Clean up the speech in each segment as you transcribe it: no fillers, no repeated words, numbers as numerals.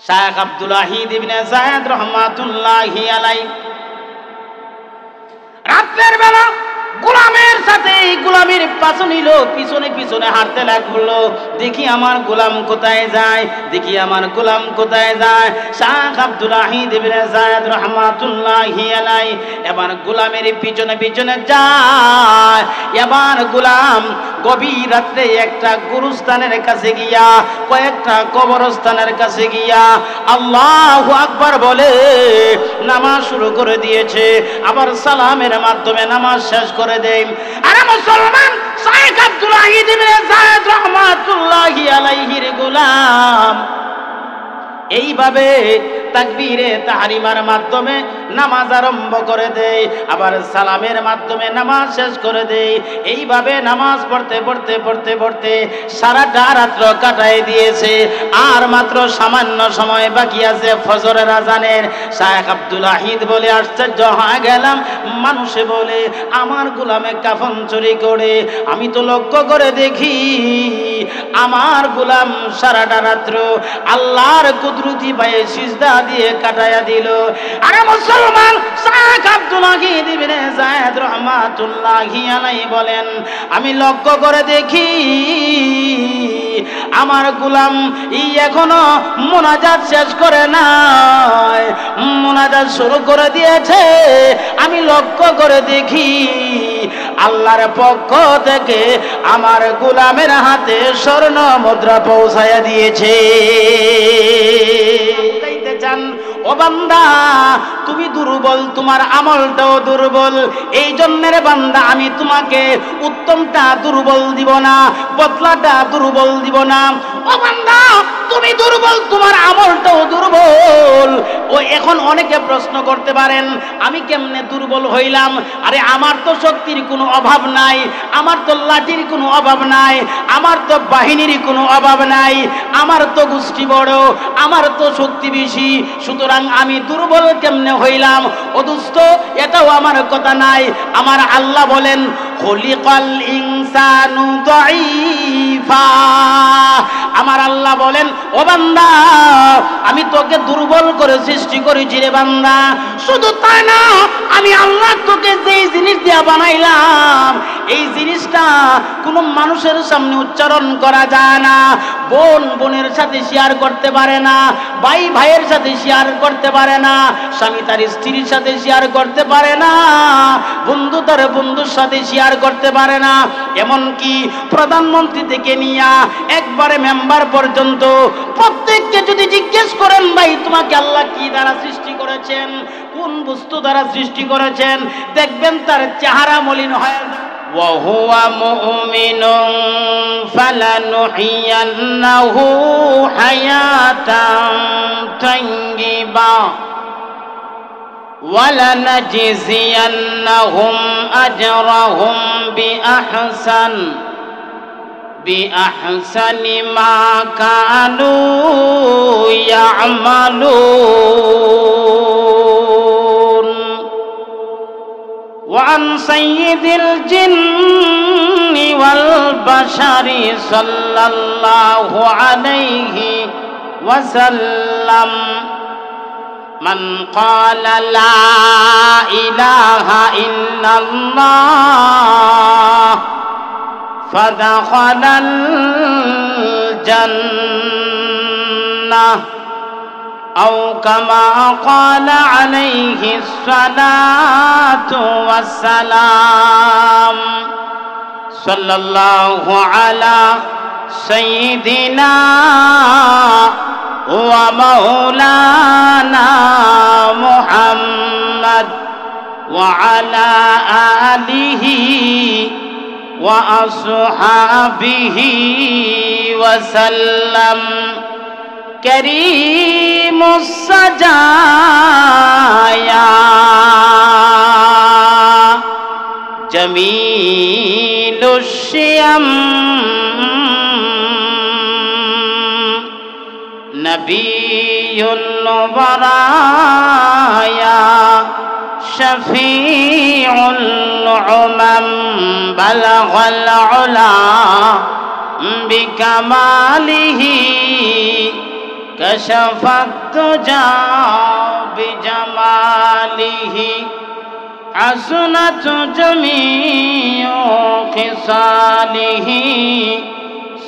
শাইখ আব্দুল ওয়াহিদ ইবনে যায়েদ রাহমাতুল্লাহি আলাইহি রাতের বেলা গোলামের সাথে গোলামের পিছনে পিছনে হাঁটতে লাগলো। দেখি আমার গোলাম কোথায় যায়, দেখি আমার গোলাম কোথায় যায়। শাইখ আব্দুল ওয়াহিদ ইবনে যায়েদ রাহমাতুল্লাহি আলাইহি এবার গোলামের পিছনে পিছনে যায়। এবার গোলাম গভীর রাত্রে একটা গুরুস্থানের কাছে গিয়া, কয়েকটা কবরস্থানের কাছে গিয়া আল্লাহু আকবার বলে নামাজ শুরু করে দিয়েছে। আবার সালামের মাধ্যমে নামাজ শেষ করে দেয়। আরে মুসলমান, শাইখ আব্দুল ওয়াহিদ ইবনে যায়েদ রাহমাতুল্লাহি আলাইহির গোলাম এইভাবে তাকবীরে তাহরিমার মাধ্যমে নামাজ আরম্ভ করে দেয়, আবার সালামের মাধ্যমে নামাজ শেষ করে দেয়। এইভাবে নামাজ পড়তে পড়তে পড়তে পড়তে সারাটা রাত্র কাটায় দিয়েছে। আর মাত্র সামান্য সময় বাকি আছে ফজরের আজানের। শাইখ আব্দুল ওয়াহিদ বলে আশ্চর্য হয়ে গেলাম, মানুষে বলে আমার গোলামে কাফন চুরি করে। আমি তো লক্ষ্য করে দেখি আমার গোলাম সারাটা রাত্র আল্লাহর কুদরতি পায়ে সিজদা দিয়ে কাটায়া দিল। আরে মুসলমান, শাইখ আব্দুল ওয়াহিদ ইবনে যায়েদ রাহমাতুল্লাহি আলাইহি বলেন, আমি লক্ষ্য করে দেখি আমার গোলাম এখনো মুনাজাত শেষ করে নাই, মুনাজাত শুরু করে দিয়েছে। আমি লক্ষ্য করে দেখি আল্লাহর পক্ষ থেকে আমার গোলামের হাতে স্বর্ণ মুদ্রা পৌঁছায়া দিয়েছে। ও বান্দা, তুমি দুর্বল, তোমার আমলটাও দুর্বল। এই জন্যের বান্দা আমি তোমাকে উত্তমটা দুর্বল দিব না, বদলাটা দুর্বল দিব না। ও বান্দা, তুমি দুর্বল, তোমার আমলটাও দুর্বল। ও এখন অনেকে প্রশ্ন করতে পারেন, আমি কেমনে দুর্বল হইলাম? আরে আমার তো শক্তির কোনো অভাব নাই, আমার তো লাঠির কোনো অভাব নাই, আমার তো বাহিনীর কোনো অভাব নাই, আমার তো গোষ্ঠী বড়, আমার তো শক্তি বেশি, সুতরাং আমি দুর্বল কেমনে হইলাম? ও দোস্ত, এটাও আমার কথা নাই। আমার আল্লাহ বলেন, খুলিকাল ইনসানু দাঈফা। আমার আল্লাহ বলেন, ও বান্দা, আমি তোকে দুর্বল করে সৃষ্টি করেছি রে বান্দা। শুধু তাই না, আমি আল্লাহ তোকে যেই জিনিস দিয়ে বানাইলাম এই জিনিসটা কোনো মানুষের সামনে উচ্চারণ করা যায় না। বোন বোনের সাথে শেয়ার করতে পারে না, ভাই ভাইয়ের সাথে শেয়ার করতে পারে না, স্বামী তার স্ত্রীর সাথে শেয়ার করতে পারে না, বন্ধু তার বন্ধুর সাথে শেয়ার করতে পারে না। এমনকি প্রধানমন্ত্রী থেকে নিয়ে একবারে মেম্বার পর্যন্ত প্রত্যেককে যদি জিজ্ঞেস করেন, ভাই তোমাকে আল্লাহ কি দ্বারা সৃষ্টি করেছেন, কোন বস্তু দ্বারা সৃষ্টি করেছেন, দেখবেন তার চেহারা মলিন হয়ে যায়। وهو مؤمن فلنحيينه حياة طيبة ولنجزينهم أجرهم بأحسن ما كانوا يعملون. وعن سيد الجن والبشر صلى الله عليه وسلم من قال لا إله إلا الله فدخل الجنة أو كما قال عليه الصلاة والسلام. صلى الله على سيدنا ومولانا محمد وعلى آله وأصحابه وسلم. كريم السجايا جميل الشيم نبي البرايا شفيع الأمم بلغ العلا بكماله كشفت الدجى بجماله حسنت جميع خصاله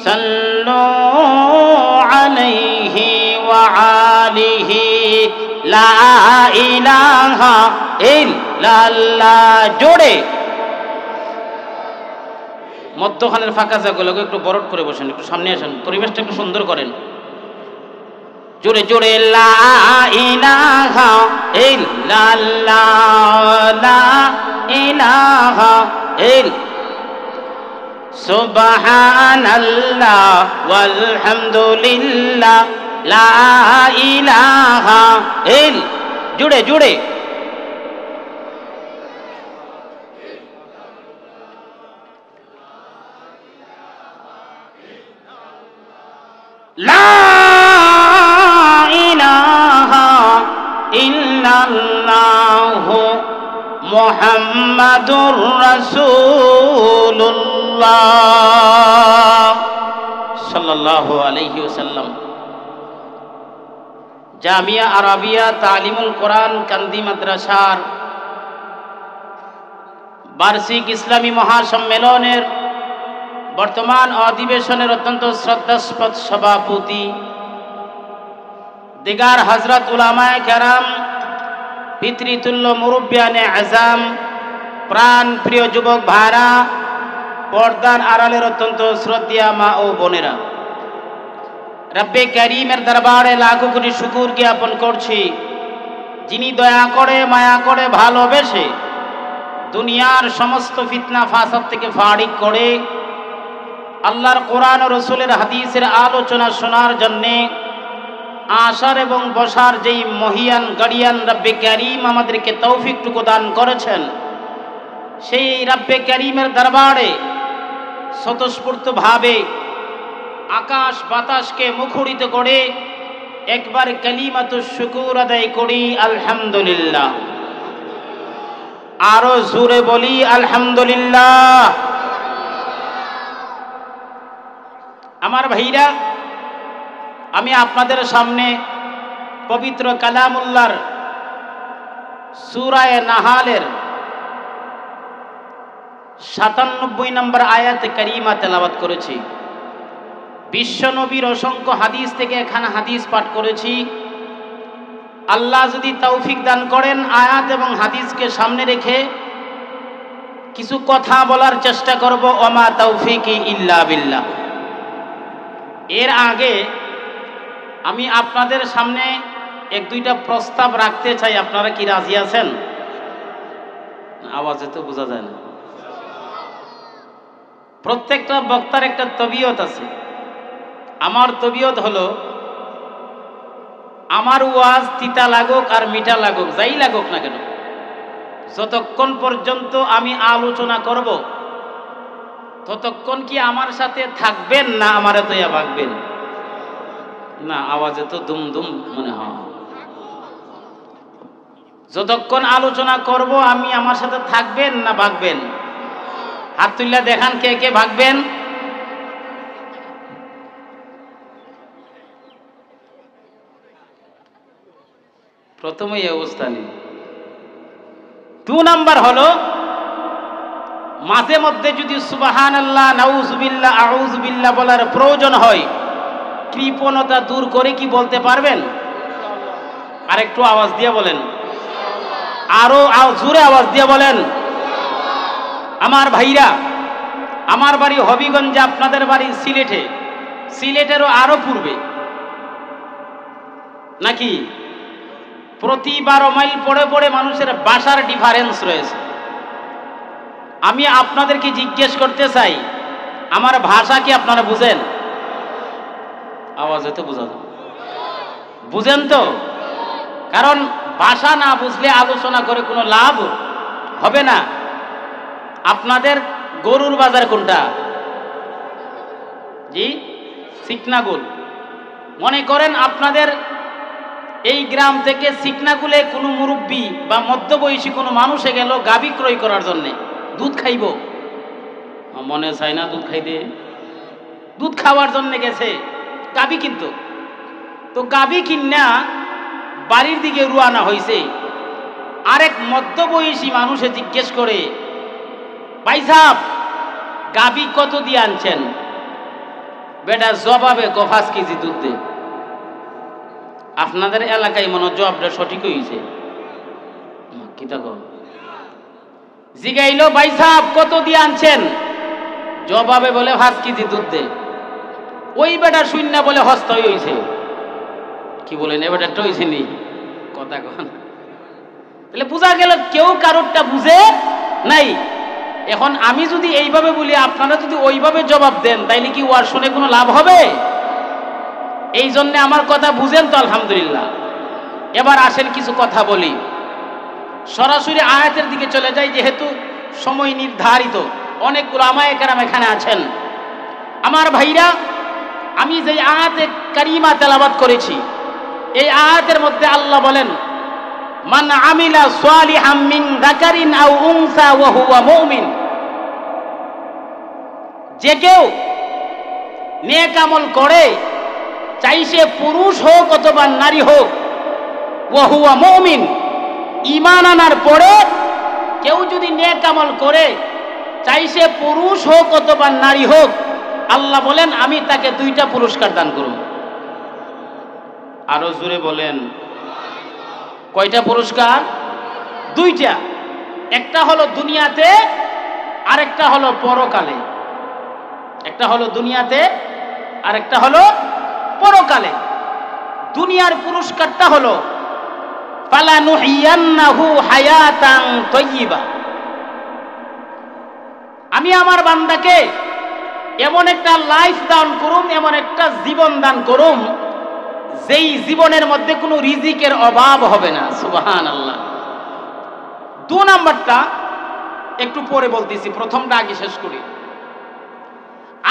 صلوا عليه وآله لا إله إلا الله জোরে মধ্যখানের ফাঁকা জায়গাগুলোকে একটু বরট করে বসেন, একটু সামনে আসেন, পরিবেশটা একটু সুন্দর করেন। জোরে জোরে লা ইলাহা ইল্লাল্লাহ লা ইলাহা সুবহানাল্লাহ ওয়ালহামদুলিল্লাহ লা ইলাহা জোরে জোরে লা ইলাহা ইল্লাল্লাহু মুহাম্মাদুর রাসূলুল্লাহ সাল্লাল্লাহু আলাইহি ওয়াসাল্লাম। জামিয়া আরাবিয়া তালিমুল কোরআন কান্দি মাদ্রাসার বার্ষিক ইসলামী মহাসম্মেলনের বর্তমান অধিবেশনের অত্যন্ত শ্রদ্ধাস্পদ সভাপতি দিগার হযরত উলামায়ে কেরাম, পিতৃতুল্য মুরব্বিয়ানে আযাম, প্রাণ প্রিয় যুবক ভাইরা, পর্দার আড়ালের অত্যন্ত শ্রদ্ধেয় মা ও বোনেরা, রব্বে কারীমের দরবারে লাখো কোটি শুকর জ্ঞাপন করছি, যিনি দয়া করে মায়া করে ভালোবেসে দুনিয়ার সমস্ত ফিতনা ফাসাদ থেকে ফারিক করে আল্লাহর কোরআন ও রাসূলের হাদিসের আলোচনা শোনার জন্যে আসার এবং বসার যেই মহিয়ান গাড়িয়ান রব্বে কারীম আমাদেরকে তৌফিকটুকু দান করেছেন, সেই রব্বে কারীমের দরবারে স্বতঃস্ফূর্তভাবে আকাশ বাতাসকে মুখরিত করে একবার কালিমাতুশ শুকুর আদায় করি আলহামদুলিল্লাহ। আরো জোরে বলি আলহামদুলিল্লাহ। আমার ভাইরা, আমি আপনাদের সামনে পবিত্র কালামুল্লাহর সূরা নাহালের ৯৭ নম্বর আয়াত কারিমা তেলাওয়াত করেছি। বিশ্ব নবীর অসংখ্য হাদিস থেকে এখানে হাদিস পাঠ করেছি। আল্লাহ যদি তৌফিক দান করেন, আয়াত এবং হাদিসকে সামনে রেখে কিছু কথা বলার চেষ্টা করব। ওমা তৌফিকি ইল্লা বিল্লাহ। এর আগে আমি আপনাদের সামনে এক দুইটা প্রস্তাব রাখতে চাই। আপনারা কি রাজি আছেন? আওয়াজে তো বোঝা যায় না। প্রত্যেকটা বক্তার একটা তবিয়ত আছে। আমার তবিয়ত হলো, আমার ওয়াজ তিতা লাগুক আর মিঠা লাগুক, যাই লাগুক না কেন, যতক্ষণ পর্যন্ত আমি আলোচনা করব ততক্ষণ কি আমার সাথে থাকবেন না আমারে তৈয়া ভাগবেন? না, আওয়াজে তো দুম দুম মনে হয়। যতক্ষণ আলোচনা করব আমি আমার সাথে থাকবেন না ভাগবেন? হাত তুললে দেখান কে কে ভাগবেন। প্রথমে এই অবস্থা নেই। 2 নাম্বার হলো, মাঝে মধ্যে যদি সুবহানাল্লাহ, নাউযুবিল্লাহ, আউযুবিল্লাহ বলার প্রয়োজন হয়, কৃপণতা দূর করে কি বলতে পারবেন? আর একটু আওয়াজ দিয়ে বলেন, আরো জোরে আওয়াজ দিয়ে বলেন। আমার ভাইরা, আমার বাড়ি হবিগঞ্জে, আপনাদের বাড়ি সিলেটে, সিলেটেরও আরো পূর্বে নাকি? প্রতি 12 মাইল পড়ে পড়ে মানুষের বাসার ডিফারেন্স রয়েছে। আমি আপনাদেরকে জিজ্ঞেস করতে চাই, আমার ভাষা কি আপনারা বুঝেন? আওয়াজে তো বোঝা যায়, বুঝেন তো? কারণ ভাষা না বুঝলে আলোচনা করে কোনো লাভ হবে না। আপনাদের গরুর বাজার কোনটা? জি, সিকনাগুল। মনে করেন আপনাদের এই গ্রাম থেকে সিকনাগুলে কোনো মুরব্বী বা মধ্যবয়সী কোনো মানুষে গেল গাভী ক্রয় করার জন্যে, দুধ খাইব, মনে চায় না দুধ খাইতে, দুধ খাওয়ার জন্য গেছে, গাভী কিন্তু। তো তো গাবি কিন্না বাড়ির দিকে রওনা হয়েছে। আরেক মধ্যবয়সী মানুষে জিজ্ঞেস করে, ভাই সাহেব গাবি কত দিয়ে আনছেন? বেটা জবাবে 5 কেজি দুধ দে। আপনাদের এলাকায় মনে জবাবটা সঠিক হয়েছে কি দেখো। জিগাইলো, ভাই সাহেব কত দিয়ে আনছেন? জবাবে বলে 5 কেজি দুধ দে। ওই বেটার শূন্য বলে হস্ত হয়েছে। কি বলেন, এ বেটারটা হয়েছে নি কথা কন। তাহলে বোঝা গেল কেউ কারোরটা বুঝে নাই। এখন আমি যদি এইভাবে বলি, আপনারা যদি ওইভাবে জবাব দেন, তাইলে কি ওয়ার শুনে কোনো লাভ হবে? এই জন্য আমার কথা বুঝেন তো আলহামদুলিল্লাহ। এবার আসেন কিছু কথা বলি, সরাসরি আয়াতের দিকে চলে যাই, যেহেতু সময় নির্ধারিত। অনেকগুলো উলামায়ে কেরাম এখানে আছেন। আমার ভাইরা, আমি যে আয়াতে কারিমা তেলাওয়াত করেছি, এই আয়াতের মধ্যে আল্লাহ বলেন, মান আমিলা সালিহাম মিন যাকারিন আও উনসা ওয়া হুয়া মুমিন। যে কেউ নেক আমল করে, চাই সে পুরুষ হোক অথবা নারী হোক, ওয়া হুয়া মুমিন, ঈমান আনার পরে কেউ যদি নেক আমল করে, চাই সে পুরুষ হোক অথবা নারী হোক, আল্লাহ বলেন আমি তাকে 2টা পুরস্কার দান করব। আরো জোরে বলেন, কয়টা পুরস্কার? 2টা। একটা হলো দুনিয়াতে, আরেকটা হলো পরকালে। একটা হলো দুনিয়াতে, আরেকটা হলো পরকালে। দুনিয়ার পুরস্কারটা হলো ফালানুহিয়ান্নাহু হায়াতান তাইয়্যিবা। আমি আমার বান্দাকে এমন একটা লাইফ দান করুম, এমন একটা জীবন দান করুম, যেই জীবনের মধ্যে কোনো রিজিকের অভাব হবে না। সুবহানাল্লাহ। 2 নাম্বারটা একটু পরে বলতেছি, প্রথমটা আগে শেষ করি।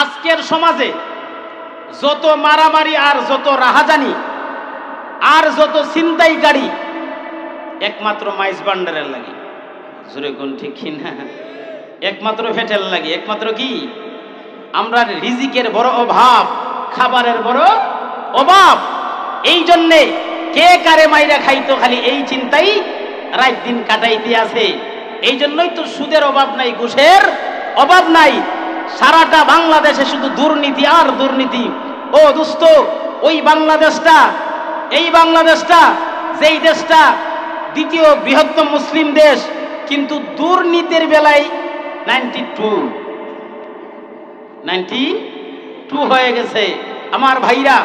আজকের সমাজে যত মারামারি আর যত রাহাজানি আর যত ছিনতাইকারী, একমাত্র মাইজ ভান্ডারের লাগে। জোরে কোন ঠিক কিনা? একমাত্র ফেটেল লাগে। একমাত্র কি? আমরা রিজিকের বড় অভাব, খাবারের বড় অভাব। এই জন্যে কে কারে মাইরা খাইতো, খালি এই চিন্তাই রাত দিন কাটাইতে আছে। এই জন্যই তো সুদের অভাব নাই, ঘুষের অভাব নাই। সারাটা বাংলাদেশে শুধু দুর্নীতি আর দুর্নীতি। ও দোস্ত, ওই বাংলাদেশটা, এই বাংলাদেশটা, যেই দেশটা দ্বিতীয় বৃহত্তম মুসলিম দেশ, কিন্তু দুর্নীতির বেলায় 92 হয়ে গেছে। আমার ভাইরা,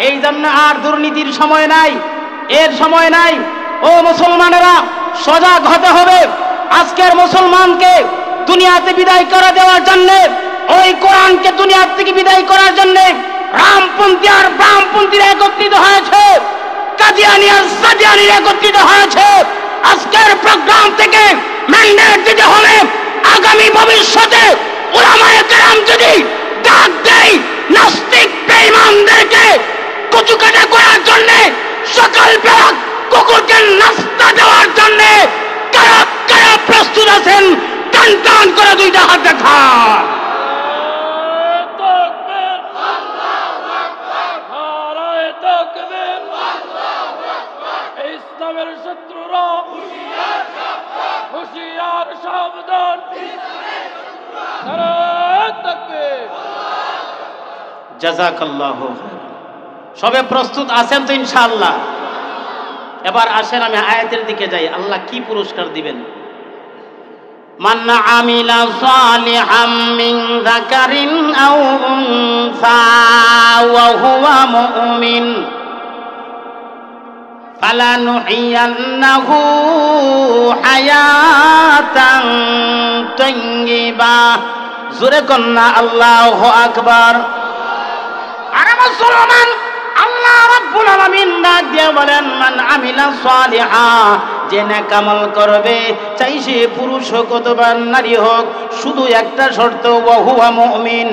এই জন্য আর দুর্নীতির সময় নাই, এর সময় নাই। ও মুসলমানেরা, সজাগ হতে হবে। আজকের মুসলমানকে দুনিয়াতে বিদায় করে দেওয়ার জন্য, ওই কোরআনকে দুনিয়া থেকে বিদায় করার জন্য রামপন্থী আর বামপন্থীরা একত্রিত হয়েছে, কাদিয়ানী আর সাদিয়ানীরা একত্রিত হয়েছে। আজকের প্রোগ্রাম থেকে ম্যান্ডেট দিতে হবে, আগামী ভবিষ্যতে উলামায়ে কেরাম যদি ডাক দেয় নাস্তিক বেঈমানদেরকে কচুকাটা করার জন্য, সকাল বেলা কুকুরকে নাস্তা দেওয়ার জন্য কারা কারা প্রস্তুত আছেন? টান টান করে 2টা হাত দেখা। ইসলামের শত্রুরা হুঁশিয়ার, সাবধান। জাযাকাল্লাহু খাইরান। সবে প্রস্তুত আছেন তো ইনশাআল্লাহ? এবার আসেন আমি আয়াতের দিকে যাই। আল্লাহ কি পুরস্কার দিবেন? মান আমিলা সালিহাম মিন যাকারিন আও উনসা ওয়া হুয়া মুমিন ফালানুহিয়ান্নাহু হায়াতান তাইয়্যিবা। জোরে কন্না আল্লাহু আকবার। আরে মুসলমান, আল্লাহ রাব্বুল আলামিন ডাক দিয়ে বলেন, মান আমিলা সালিহা, যে নেক আমল করবে, চাই সে পুরুষ হোক অথবা নারী হোক, শুধু একটা শর্ত, ওয়া হুয়া মুমিন,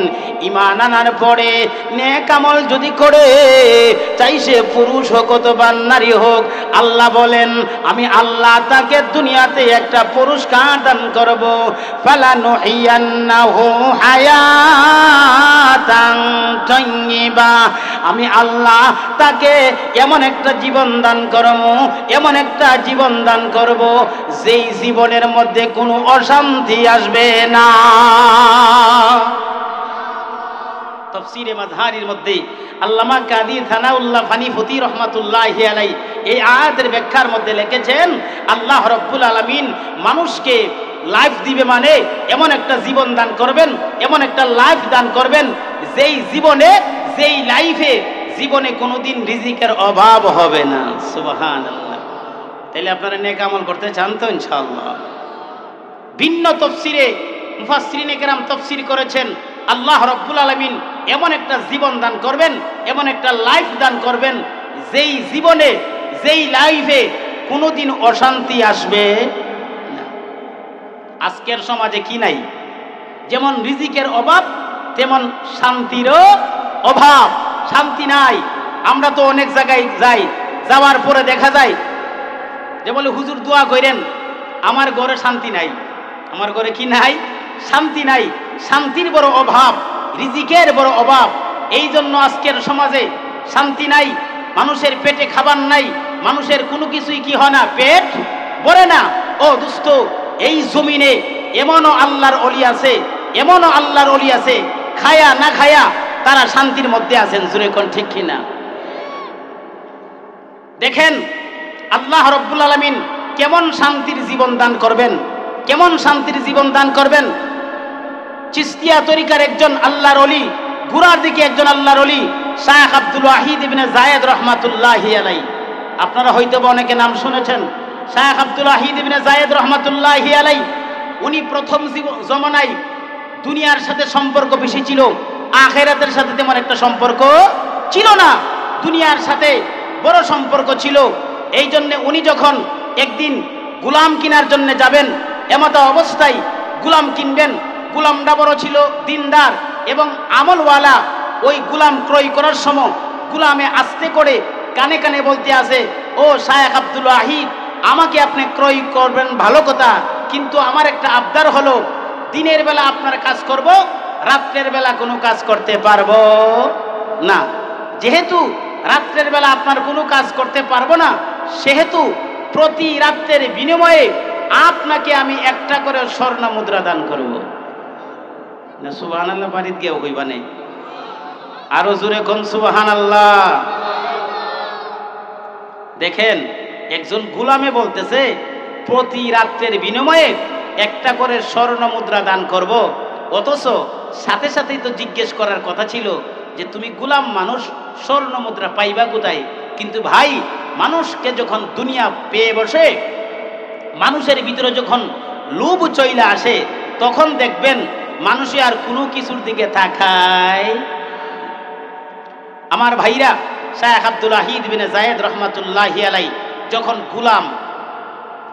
ঈমান আনার পরে নেক আমল যদি করে, চাই সে পুরুষ হোক অথবা নারী হোক, আল্লাহ বলেন আমি আল্লাহ তাকে দুনিয়াতে একটা পুরস্কার দান করব, ফালানুহিয়ান্নাহু হায়াতান তাইয়্যিবা, আমি আল্লাহ তাকে এমন একটা জীবন দান করব, এমন একটা জীবন দান করব যেই জীবনের মধ্যে কোনো অশান্তি আসবে না। তাফসীরে মাযহারির মধ্যে আল্লামা কাদি সানাউল্লাহ ফানিফুতি রহমাতুল্লাহি আলাইহি এই আয়াতের ব্যাখ্যার মধ্যে লিখেছেন, আল্লাহ রাব্বুল আলামিন মানুষকে লাইফ দিবে মানে এমন একটা জীবন দান করবেন, এমন একটা লাইফ দান করবেন যেই জীবনে, যেই লাইফে জীবনে কোনোদিন রিজিকের অভাব হবে না। সুবহানাল্লাহ। তাহলে আপনারা নেক আমল করতে চান তো ইনশাআল্লাহ। ভিন্ন তাফসীরে মুফাসসিরিনে কেরাম তাফসীর করেছেন, আল্লাহ রাব্বুল আলামিন এমন একটা জীবন দান করবেন, এমন একটা লাইফ দান করবেন যেই জীবনে, যেই লাইফে কোনোদিন অশান্তি আসবে না। আজকের সমাজে কি নাই? যেমন রিজিকের অভাব, তেমন শান্তিরও অভাব। শান্তি নাই। আমরা তো অনেক জায়গায় যাই, যাওয়ার পরে দেখা যায় যে বলে হুজুর দোয়া করেন, আমার ঘরে শান্তি নাই। আমার ঘরে কি নাই? শান্তি নাই। শান্তির বড় অভাব, রিজিকের বড় অভাব। এই জন্য আজকের সমাজে শান্তি নাই, মানুষের পেটে খাবার নাই, মানুষের কোনো কিছুই কি হয় না, পেট ভরে না। ও দোস্ত, এই জমিনে এমনও আল্লাহর ওলি আছে, এমনও আল্লাহর ওলি আছে, খায়া না খায়া তারা শান্তির মধ্যে আছেন। জোরে কোন ঠিক কিনা? দেখেন আল্লাহ রাব্বুল আলামিন কেমন শান্তির জীবন দান করবেন, কেমন শান্তির জীবন দান করবেন। চিশতিয়া তরিকার একজন আল্লাহর ওলি, গুড়ার দিকে একজন আল্লাহর ওলি, শায়খ আব্দুল ওয়াহিদ ইবনে যায়েদ রহমাতুল্লাহি আলাইহি। আপনারা হয়তো বা অনেকে নাম শুনেছেন। শায়খ আব্দুল ওয়াহিদ ইবনে যায়েদ রহমাতুল্লাহি আলাইহি উনি প্রথম জমানায় দুনিয়ার সাথে সম্পর্ক বেশি ছিল, আখিরাতের সাথে তেমন একটা সম্পর্ক ছিল না। দুনিয়ার সাথে বড় সম্পর্ক ছিল। এই জন্য উনি যখন একদিন গোলাম কেনার জন্য যাবেন, এমতো অবস্থায় গোলাম কিনবেন, গোলামটা বড় ছিল দিনদার এবং আমলওয়ালা। ওই গোলাম ক্রয় করার সময় গোলামে আস্তে করে কানে কানে বলতে আছে, ও শায়খ আব্দুল ওয়াহিদ, আমাকে আপনি ক্রয় করবেন ভালো কথা, কিন্তু আমার একটা আবদার হলো, দিনের বেলা আপনার কাজ করব, রাত্রের বেলা কোনো কাজ করতে পারবো না। যেহেতু রাত্রের বেলা আপনার কোনো কাজ করতে পারবো না, সেহেতু প্রতি রাত্রের বিনিময়ে আপনাকে আমি একটা করে স্বর্ণ মুদ্রা দান করব। না সুবহানাল্লাহ বাড়িতে গিয়ে কইবা নেই? আরো জোরে কোন সুবহানাল্লাহ। দেখেন একজন গোলামে বলতেছে প্রতি রাত্রের বিনিময়ে একটা করে স্বর্ণ মুদ্রা দান করব। অথচ সাথে সাথেই তো জিজ্ঞেস করার কথা ছিল যে তুমি গোলাম মানুষ, স্বর্ণ মুদ্রা পাইবা কোথায়? কিন্তু ভাই, মানুষকে যখন দুনিয়া পেয়ে বসে, মানুষের ভিতরে যখন লোভ চইলা আসে, তখন দেখবেন মানুষে আর কোনো কিছুর দিকে তাকায়। আমার ভাইরা, শায়খ আব্দুল ওয়াহিদ ইবনে যায়েদ রহমাতুল্লাহি আলাইহি যখন গোলাম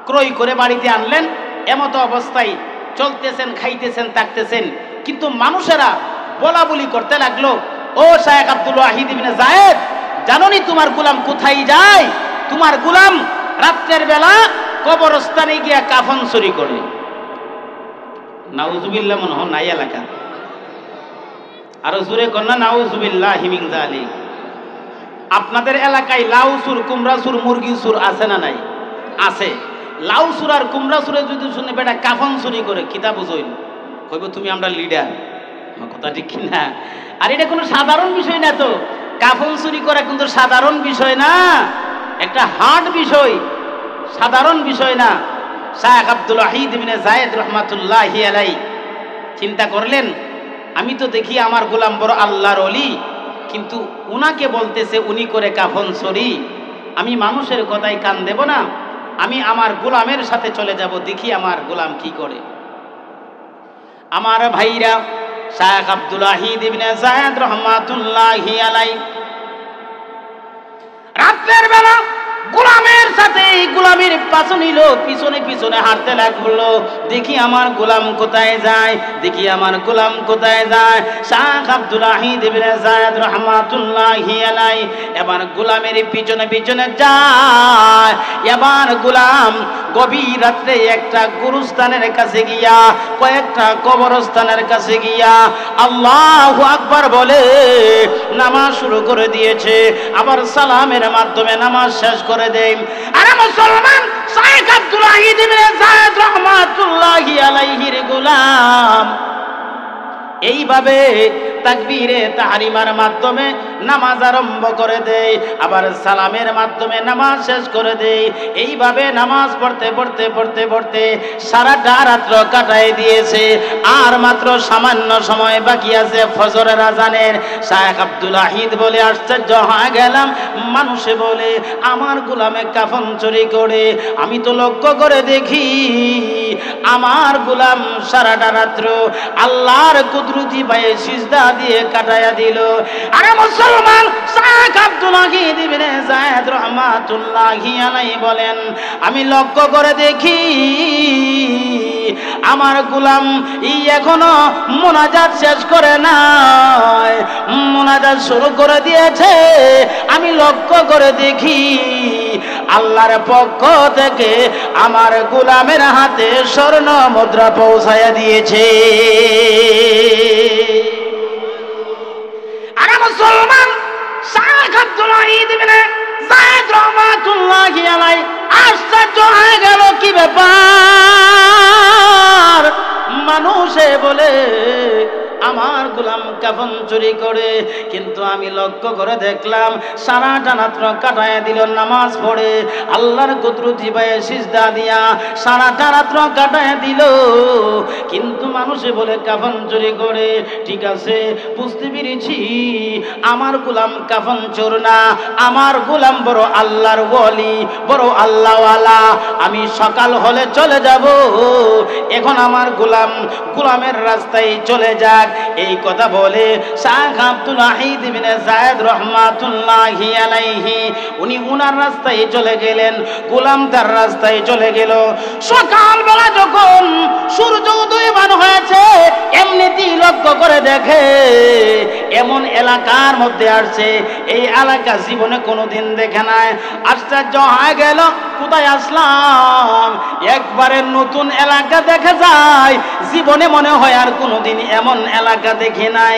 ক্রয় করে বাড়িতে আনলেন, এমতো অবস্থায় চলতেছেন, খাইতেছেন, থাকতেছেন, কিন্তু মানুষেরা বলা বলি করতে লাগলো, ও শায়খ আব্দুল ওয়াহিদ ইবনে যায়েদ, জানোনি তোমার গোলাম কোথায় যায়? তোমার গোলাম রাত্রের বেলা কবরস্থানে গিয়া কাফন চুরি করে। নাউজুবিল্লাহ মনে হয় নাই এলাকা? আরো জোরে কন্যা নাউজুবিল্লাহি মিন যালিক। আপনাদের এলাকায় লাউ সুর, কুমড়া সুর, মুরগি সুর আছে না নাই? আছে। লাউ সুর আর কুমড়া সুরে যদি শুনে বেটা কাফন চুরি করে, কিতা বুঝইল? কইব তুমি আমরা লিডার। কথা ঠিক কিনা? আর এটা কোনো সাধারণ বিষয় না তো। কাফন চুরি করা কিন্তু সাধারণ বিষয় না, একটা হার্ড বিষয়, সাধারণ বিষয় না। শায়খ আব্দুল ওয়াহিদ ইবনে যায়েদ রহমাতুল্লাহি আলাইহি চিন্তা করলেন, আমি তো দেখি আমার গোলাম বড় আল্লাহর ওলি, কিন্তু উনাকে বলতেছে উনি করে কাফন চুরি। আমি মানুষের কথায় কান দেব না, আমি আমার গোলামের সাথে চলে যাব, দেখি আমার গোলাম কি করে। আমার ভাইরা, শায়খ আব্দুল ওয়াহিদ ইবনে যায়েদ রাত্রের বেলা গোলামের সাথে গোলামের পাশে নিল, পিছনে পিছনে হাঁটতে লাগলো। দেখি আমার গোলাম কোথায় যায়, দেখি আমার গোলাম কোথায় যায়। শাহ আব্দুল ওয়াহিদ ইবনে যায়েদ রাহমাতুল্লাহি আলাইহি এবার গোলামের পিছনে পিছনে যায়। এবার গোলাম গভীর রাত্রে একটা গুরুস্থানের কাছে গিয়া, কয়েকটা কবরস্থানের কাছে গিয়া আল্লাহু আকবার বলে নামাজ শুরু করে দিয়েছে। আবার সালামের মাধ্যমে নামাজ শেষ করে দেয়। আরে মুসলমান, শাইখ আব্দুল ওয়াহিদ ইবনে যায়েদ রাহমাতুল্লাহি আলাইহির গোলাম এইভাবে তাকবীরে তাহরিমার মাধ্যমে নামাজ আরম্ভ করে দেয়, আবার সালামের মাধ্যমে নামাজ শেষ করে দেয়। এইভাবে নামাজ পড়তে পড়তে পড়তে পড়তে সারাটা রাত্র কাটায় দিয়েছে। আর মাত্র সামান্য সময় বাকি আছে ফজরের আজানের। শাইখ আব্দুল ওয়াহিদ বলে আশ্চর্য হয়ে গেলাম। মানুষে বলে আমার গোলামে কাফন চুরি করে, আমি তো লক্ষ্য করে দেখি আমার গোলাম সারাটা রাত্র আল্লাহর কুদরতি পায়ে সিজদা দিয়ে কাটায়া দিল। আরে মুসলমান, শাইখ আব্দুল ওয়াহিদ ইবনে যায়েদ রাহমাতুল্লাহি আলাইহি বলেন আমি লক্ষ্য করে দেখি আমার গোলাম এখনো মুনাজাত শেষ করে নাই, মুনাজাত শুরু করে দিয়েছে। আমি লক্ষ্য করে দেখি আল্লাহর পক্ষ থেকে আমার গোলামের হাতে স্বর্ণ মুদ্রা পৌঁছায়া দিয়েছে। আরে মুসলমান, শাইখ আব্দুল ওয়াহিদ ইবনে যায়েদ রাহমাতুল্লাহি আলাইহি আশ্চর্য হয়ে গেল, কি ব্যাপার? মানুষে বলে আমার গোলাম কাফন চুরি করে, কিন্তু আমি লক্ষ্য করে দেখলাম সারাটা রাত্র কাটায় দিল নামাজ পড়ে, আল্লাহর কুদরতি পায়ে সিজদা দিয়া সারাটা রাত্র কাটায় দিল। কিন্তু মানুষে বলে কাফন চুরি করে। ঠিক আছে, বুঝতে পেরেছি আমার গোলাম কাফন চোর না, আমার গোলাম বড় আল্লাহর ওয়ালি, বড় আল্লাহওয়ালা। আমি সকাল হলে চলে যাব, এখন আমার গোলামের রাস্তায় চলে যাক। এই কথা বলে শাইখ আব্দুল ওয়াহিদ ইবনে যায়েদ রাহমাতুল্লাহি আলাইহি উনি উনার রাস্তায় চলে গেলেন, গোলাম তার রাস্তায় চলে গেল। সকালবেলা যখন সূর্য উদয়মান হয়েছে, এমনিতেই লক্ষ্য করে দেখে এমন এলাকার মধ্যে আসছে, এই এলাকা জীবনে কোনোদিন দেখে নাই। আশ্চর্য হয়ে গেল, কোথায় আসলাম? একবারে নতুন এলাকা দেখে যায়, জীবনে মনে হয় আর কোনোদিন এমন এলাকা দেখি নাই।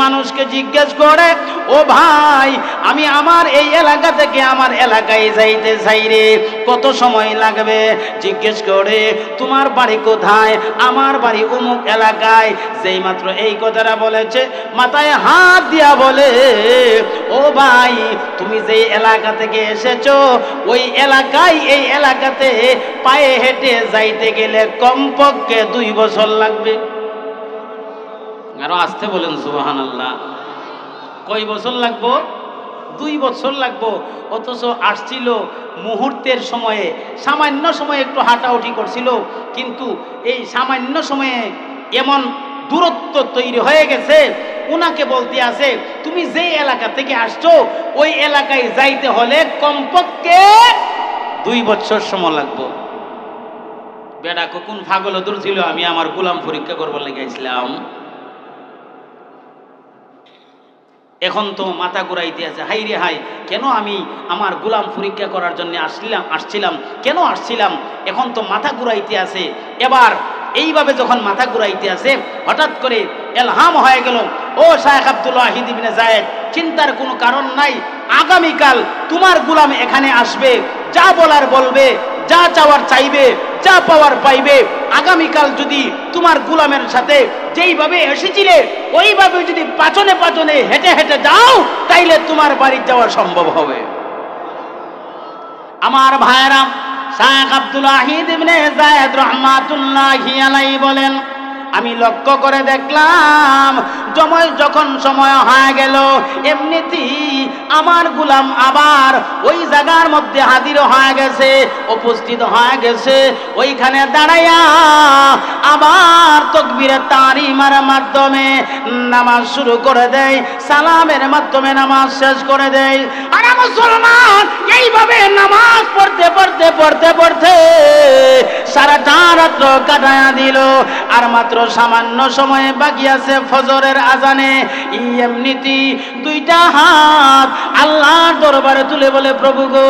মানুষকে জিজ্ঞেস করে, ও ভাই, আমি আমার এই এলাকা থেকে আমার এলাকায় যাইতে চাই রে, কত সময় লাগবে? জিজ্ঞেস করে, তোমার বাড়ি কোথায়? আমার বাড়ি অমুক এলাকায়। যেই মাত্র এই কথাটা বলেছে, মাথায় হাত দিয়া বলে, ও ভাই, তুমি যেই এলাকা থেকে এসেছো ওই এলাকায়, এই এলাকাতে পায়ে হেঁটে যাইতে গেলে কমপক্ষে 2 বছর লাগবে। আরো আসতে বলেন সুবহানাল্লাহ। কয় বছর লাগবো? 2 বছর লাগবো। অথচ আসছিল মুহূর্তের সময়ে, সামান্য সময়ে একটু হাঁটাউটি করছিল, কিন্তু এই সামান্য সময়ে এমন দূরত্ব তৈরি হয়ে গেছে, উনাকে বলতে আছে তুমি যে এলাকা থেকে আসছো ওই এলাকায় যাইতে হলে কমপক্ষে 2 বছর সময় লাগবো। বেটা কোন পাগল দূর ছিল, আমি আমার গোলাম পরীক্ষা করবার লেগেছিলাম। এখন তো মাথা ঘুরাইতে আছে, হাই রে হাই, কেন আমি আমার গোলাম পরীক্ষা করার জন্য আসছিলাম, কেন আসছিলাম? এখন তো মাথা ঘুরাইতে আছে। এবার এইভাবে যখন মাথা ঘুরাইতে আছে, হঠাৎ করে এলহাম হয়ে গেল, ও শাইখ আব্দুল ওয়াহিদ ইবনে যায়েদ, চিন্তার কোনো কারণ নাই, আগামীকাল তোমার গোলাম এখানে আসবে, যা বলার বলবে, যা চাওয়ার চাইবে, যা পাওয়ার পাইবে। আগামীকাল যদি তোমার গোলামের সাথে যেইভাবে এসেছিলে ওইভাবে যদি পাচনে পাচনে হেঁটে হেঁটে যাও, তাইলে তোমার বাড়ি যাওয়া সম্ভব হবে। আমার ভাইরা, শাইখ আব্দুল ওয়াহিদ ইবনে যায়েদ রাহমাতুল্লাহি আলাইহি বলেন, আমি লক্ষ্য করে দেখলাম যখন সময় হয়ে গেল, এমনিতেই আমার গোলাম আবার ওই জায়গার মধ্যে হাজির হয়ে গেছে, উপস্থিত হয়ে গেছে। ওইখানে দাঁড়াইয়া আবার তাকবীরে তাহরিমার মাধ্যমে নামাজ শুরু করে দেয়, সালামের মাধ্যমে নামাজ শেষ করে দেয়। আর মুসলমান এইভাবে নামাজ পড়তে পড়তে পড়তে পড়তে পড়তে সারাটা রাত্র কাটায়া দিল। আর মাত্র সামান্য সময় বাকি আছে ফজরের আজানে। এমনিতে দুইটা হাত আল্লাহর দরবারে তুলে বলে, প্রভু গো,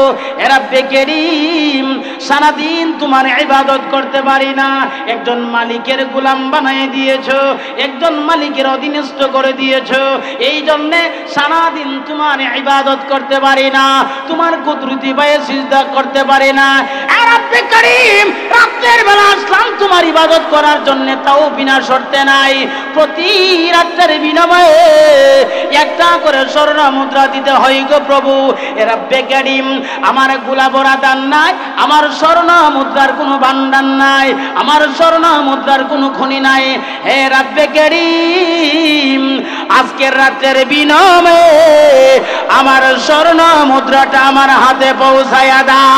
রাব্বে কারীম, সারাদিন তোমার ইবাদত করতে পারি না, একজন মালিকের গোলাম বানিয়ে দিয়েছো, একজন মালিকের অধীনস্থ করে দিয়েছো, এই জন্যে সারাদিন তোমার ইবাদত করতে পারি না, তোমার কুদরতি পায়ে সিজদা করতে পারি না। রাব্বে কারীম, রাতের বেলা আসলাম তোমার ইবাদত করার জন্য, তাও বিনা শর্তে নাই। প্রতি রাতের বিনিময়ে একটা করে স্বর্ণ মুদ্রা দিতে হয় গো প্রভু। রাব্বে কারীম, আমার গোলাপরা দান নাই, আমার স্বর্ণ মুদ্রার কোনো ভান্ডার নাই, আমার স্বর্ণ মুদ্রার কোনো খনি নাই। হে রাব্বে কারীম, আজকের রাতের বিনিময়ে আমার স্বর্ণ মুদ্রাটা আমার হাতে পৌঁছায়া দাও।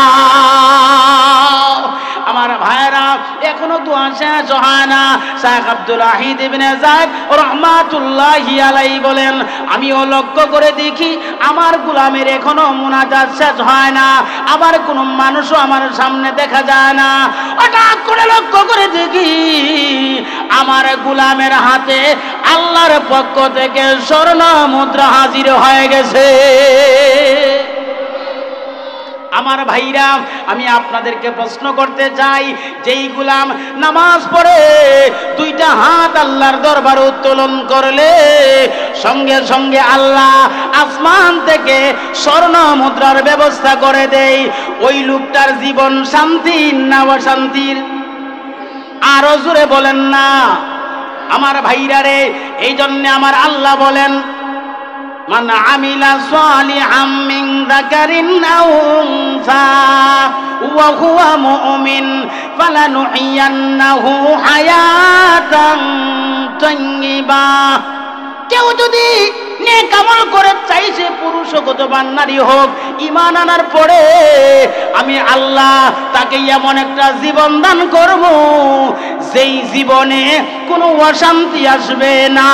আমার ভাইরা, এখনো দোয়া শেষ হয় না। শেখ আব্দুল ওয়াহিদ ইবনে যায়েদ রাহমাতুল্লাহি আলাইহি বলেন, আমিও লক্ষ্য করে দেখি আমার গোলামের এখনো মুনাজাত শেষ হয় না, আবার কোন মানুষও আমার সামনে দেখা যায় না। হঠাৎ করে লক্ষ্য করে দেখি আমার গোলামের হাতে আল্লাহর পক্ষ থেকে স্বর্ণ মুদ্রা হাজির হয়ে গেছে। আমার ভাইরা, আমি আপনাদেরকে প্রশ্ন করতে চাই, যেই গোলাম নামাজ পড়ে দুইটা হাত আল্লাহর দরবারে উত্তোলন করলে সঙ্গে সঙ্গে আল্লাহ আসমান থেকে স্বর্ণ মুদ্রার ব্যবস্থা করে দেয়, ওই লোকটার জীবন শান্তির না অশান্তির? আরো জোরে বলেন না আমার ভাইরা রে। এই জন্য আমার আল্লাহ বলেন, মান আমিলা সালিহাম মিন যাকারিন আও উনসা ওয়া হুয়া মুমিন ফালানুহিয়ান্নাহু হায়াতান তাইয়্যিবা। কেউ যদি নেক আমল করে, চাইছে পুরুষ হোক অথবা নারী হোক, ঈমান আনার পরে আমি আল্লাহ তাকে এমন একটা জীবন দান করব যেই জীবনে কোনো অশান্তি আসবে না।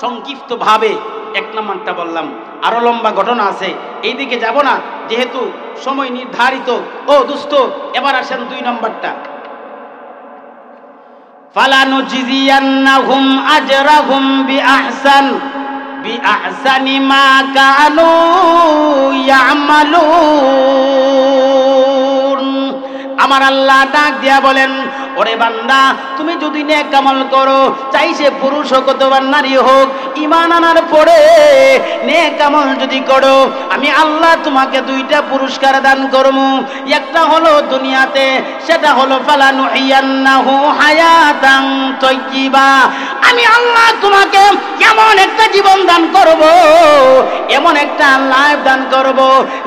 সংক্ষিপ্ত ভাবে এক নম্বরটা বললাম, আরো লম্বা ঘটনা আছে, এইদিকে যাব না যেহেতু সময় নির্ধারিত। ও দোস্ত, এবার আসেন দুই নম্বরটা। ফালানুজিয়ান্নাহুম আজরাহুম বিআহসানি মা কানু ইয়ামালুন। আমার আল্লাহ ডাক দিয়া বলেন, ওরে বান্দা, তুমি যদি নেক আমল করো, চাইছে পুরুষ হোক অথবা নারী হোক, ঈমান আনার পরে নেক আমল যদি করো, আমি আল্লাহ তোমাকে দুইটা পুরস্কার দান করব। একটা হলো দুনিয়াতে, সেটা হলো ফালানুহিয়ান্নাহু হায়াতান তাইয়্যিবা। আমি আল্লাহ তোমাকে এমন একটা জীবন দান করব, এমন একটা লাইফ দান করব,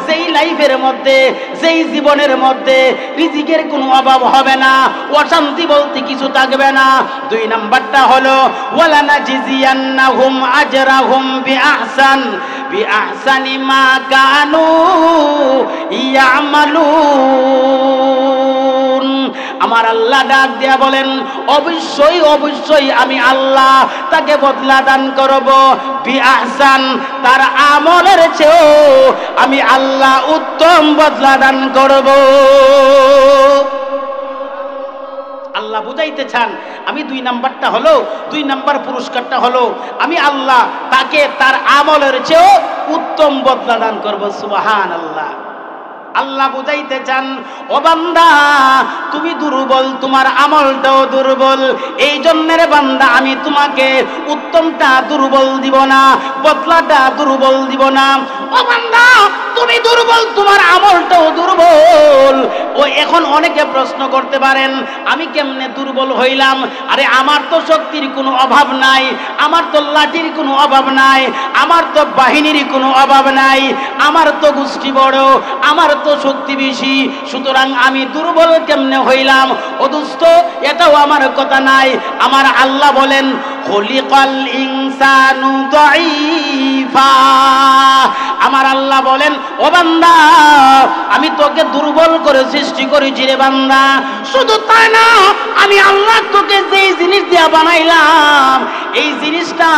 যেই লাইফের মধ্যে, যেই জীবনের মধ্যে রিজিকের কোনো অভাব হবে না, অশান্তি বলতে কিছু থাকবে না। দুই নাম্বারটা হলো ওয়ালানাজিয়ান্নাহুম আজরাহুম বিআহসানি মা কানু ইয়ামালুন। আমার আল্লাহ ডাক দিয়া বলেন, অবশ্যই অবশ্যই আমি আল্লাহ তাকে বদলা দান করব বিআহসান, তার আমলের চেয়েও আমি আল্লাহ উত্তম বদলা দান করব। আল্লাহ বুঝাইতে চান, আমি দুই নাম্বারটা হলো, দুই নাম্বার পুরস্কারটা হলো আমি আল্লাহ তাকে তার আমলের চেয়েও উত্তম বদলা দান করব। সুবহানাল্লাহ। আল্লাহ বুঝাইতে চান, ও বান্দা, তুমি দুর্বল, তোমার আমলটাও দুর্বল, এই জন্য রে বান্দা আমি তোমাকে উত্তমটা দুর্বল দিব না, বদলাটা দুর্বল দিব না। ও বান্দা, তুমি দুর্বল, তোমার আমলটাও দুর্বল। ও এখন অনেকে প্রশ্ন করতে পারেন, আমি কেমনে দুর্বল হইলাম? আরে আমার তো শক্তির কোনো অভাব নাই, আমার তো লাঠির কোনো অভাব নাই, আমার তো বাহিনীর কোনো অভাব নাই, আমার তো গোষ্ঠী বড়, আমার তো শক্তি বেশি, সুতরাং আমি দুর্বল কেমনে হইলাম? ও দোস্ত, এটাও আমার কথা নাই। আমার আল্লাহ বলেন, খলিকাল ইনসানু দাঈফা। আমার আল্লাহ বলেন, ও বান্দা, আমি তোকে দুর্বল করে সৃষ্টি করেছি রে বান্দা। শুধু তাই না, আমি আল্লাহ তোকে যেই জিনিস দিয়া বানাইলাম, এই জিনিসটা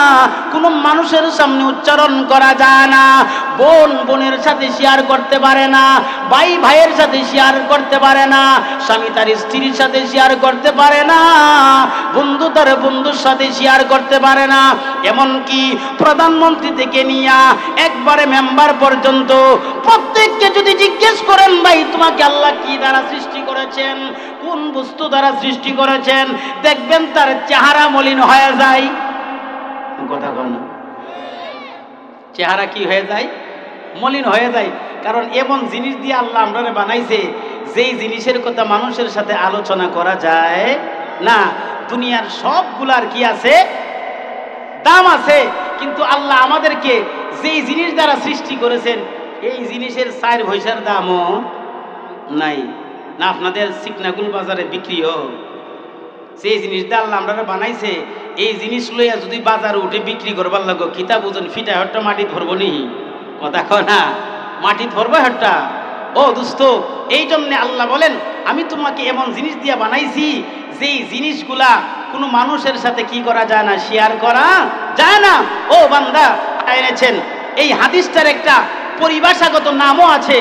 কোনো মানুষের সামনে উচ্চারণ করা যায় না। বোন বোনের সাথে শেয়ার করতে পারে না, ভাই ভাইয়ের সাথে শেয়ার করতে পারে না, স্বামী তার স্ত্রীর সাথে শেয়ার করতে পারে না, বন্ধু তার বন্ধুর সাথে শেয়ার করতে পারে না। এমনকি প্রধানমন্ত্রী থেকে নিয়ে একবারে মেম্বার পর্যন্ত প্রত্যেককে যদি জিজ্ঞেস করেন, ভাই তোমাকে আল্লাহ কি দ্বারা সৃষ্টি করেছেন, কোন বস্তু দ্বারা সৃষ্টি করেছেন, দেখবেন তার চেহারা মলিন হয়ে যায়। কথা কয় না? চেহারা কি হয়ে যায়? মলিন হয়ে যায়। কারণ এমন জিনিস দিয়ে আল্লাহ আমরা বানাইছে যেই জিনিসের কথা মানুষের সাথে আলোচনা করা যায় না। দুনিয়ার সবগুলার কি আছে? দাম আছে। কিন্তু আল্লাহ আমাদেরকে যেই জিনিস দ্বারা সৃষ্টি করেছেন এই জিনিসের 4 পয়সার দামও নাই না। আপনাদের সিকনাগুল বাজারে বিক্রিও সেই জিনিসটা আল্লাহ আমরা বানাইছে, এই জিনিস লইয়া যদি বাজারে উঠে বিক্রি করবার লাগো কিতাব ওজন ফিটা হট্টা মাটি ধরবো নি? কথা কয় না? মাটি ধরবো হট্টা। ও দোস্ত, এই জন্যে আল্লাহ বলেন আমি তোমাকে এমন জিনিস দিয়া বানাইছি যেই জিনিসগুলা কোনো মানুষের সাথে কি করা যায় না, শেয়ার করা যায় না। ও বান্দা এনেছেন এই হাদিসটার একটা পরিভাষাগত নামও আছে।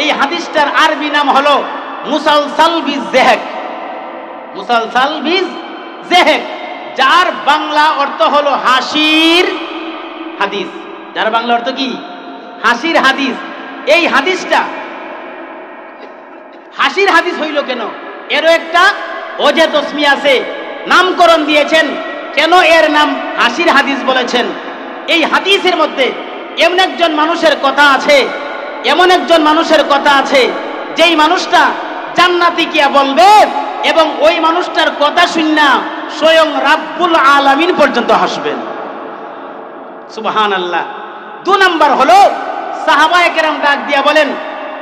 এই হাদিসটার আরবি নাম হলো মুসালসাল বিজ জেহেক। মুসালসাল বিজ জেহেক, যার বাংলা অর্থ হলো হাসির হাদিস। যার বাংলা অর্থ কি? হাসির হাদিস। এই হাদিসটা হাসির হাদিস হইল কেন? এরও একটা ওজে তসমি আছে, নামকরণ দিয়েছেন। কেন এর নাম হাসির হাদিস বলেছেন? এই হাদিসের মধ্যে এমন একজন মানুষের কথা আছে, এমন একজন মানুষের কথা আছে যেই মানুষটা জান্নাতি কিয়া বলবে এবং ওই মানুষটার কথা শুননা স্বয়ং রাব্বুল আলামিন পর্যন্ত হাসবেন। সুবহানাল্লাহ। 2 নাম্বার হলো সাহাবায়ে কেরাম ডাক দিয়া বলেন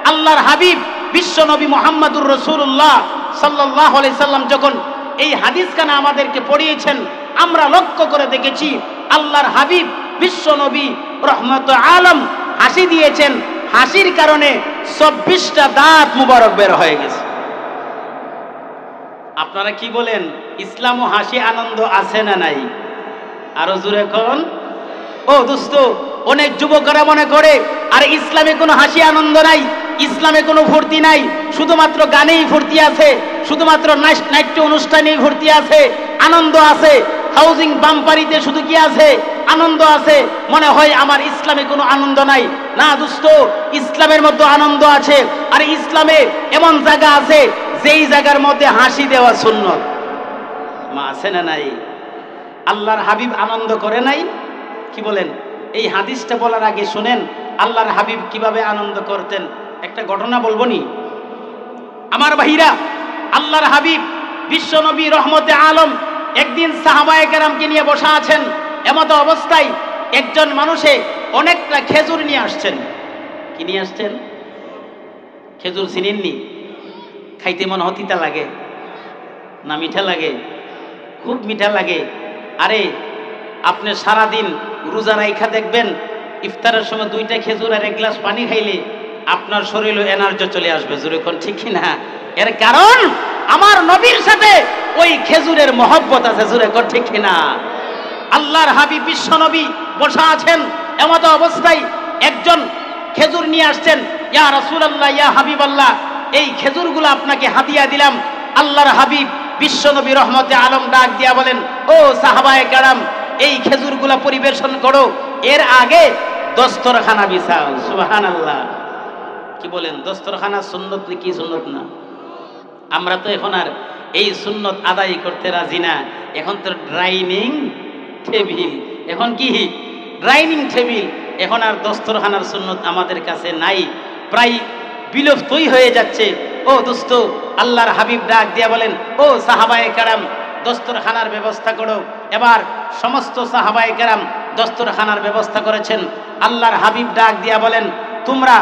আল্লাহর হাবিব বিশ্ব নবী মুহাম্মদুর রাসূলুল্লাহ সাল্লাল্লাহু আলাইহি সাল্লাম যখন এই হাদিসখানা আমাদেরকে পড়িয়েছেন, আমরা লক্ষ্য করে দেখেছি আল্লাহর হাবিব বিশ্ব নবী রহমতুল আলম হাসি দিয়েছেন। হাসির কারণে 24টা দাঁত মুবারক বের হয়ে গেছে। আপনারা কি বলেন? ইসলাম ও হাসি আনন্দ আছে না নাই? আরো জোরে কোন? ও দোস্ত, অনেক যুবকরা মনে করে আর ইসলামে কোনো হাসি আনন্দ নাই, ইসলামে কোনো ফুর্তি নাই, শুধুমাত্র গানেই ফুর্তি আছে, শুধুমাত্র নাট্য অনুষ্ঠানেই ফুর্তি আছে, আনন্দ আছে, হাউজিং বাম্পারিতে শুধু কি আছে? আনন্দ আছে। মনে হয় আমার ইসলামে কোনো আনন্দ নাই। না দোস্ত, ইসলামের মধ্যে আনন্দ আছে। আর ইসলামে এমন জায়গা আছে যেই জায়গার মধ্যে হাসি দেওয়া সুন্নত। মা আছে না নাই? আল্লাহর হাবিব আনন্দ করে নাই? কি বলেন? এই হাদিসটা বলার আগে শুনেন আল্লাহর হাবিব কিভাবে আনন্দ করতেন। একটা ঘটনা বলবো নি আমার ভাইরা। আল্লাহর হাবিব বিশ্ব নবী রহমতে আলম একদিন সাহাবায়ে কেরামকে নিয়ে বসা আছেন। এমত অবস্থায় একজন মানুষে অনেকটা খেজুর নিয়ে আসছেন। কি নিয়ে আসছেন? খেজুর চিনেননি? খাইতে মনে হয় তিতা লাগে না মিঠা লাগে? খুব মিঠা লাগে। আরে আপনি সারাদিন রোজা রাইখা দেখবেন ইফতারের সময় 2টা খেজুর আর 1 গ্লাস পানি খাইলে আপনার শরীরে এনার্জি চলে আসবে। জোরে কোন ঠিক কি না? এর কারণ আমার নবীর সাথে ওই খেজুরের মহব্বত আছে। জোরে কোন ঠিক কি না? আল্লাহর হাবিব বিশ্ব নবী বসা আছেন। এমত অবস্থায় একজন খেজুর নিয়ে আসছেন। ইয়া রাসূলুল্লাহ, ইয়া হাবিবাল্লাহ, এই খেজুরগুলো আপনাকে হাদিয়া দিলাম। আল্লাহর হাবিব বিশ্ব নবী রহমতে আলম ডাক দিয়া বলেন, ও সাহাবায়ে কেরাম, এই খেজুরগুলা পরিবেশন করো, এর আগে দস্তরখানা বিছাও। সুবহানাল্লাহ। কি বলেন? দস্তরখানা সুন্নত কি সুন্নত না? আমরা তো এখন আর এই সুন্নত আদায় করতে রাজি না। এখন তো ডাইনিং টেবিল। এখন কি ডাইনিং টেবিল। এখন আর দস্তরখানার সুন্নত আমাদের কাছে নাই, প্রায় বিলুপ্তই হয়ে যাচ্ছে। ও দোস্ত, আল্লাহর হাবিব ডাক দিয়া বলেন, ও সাহাবায়ে কেরাম, দস্তরখানার ব্যবস্থা করো। এবার সমস্ত সাহাবায়ে কেরাম দস্তরখানার ব্যবস্থা করেছেন। আল্লাহর হাবিব ডাক দিয়া বলেন, তোমরা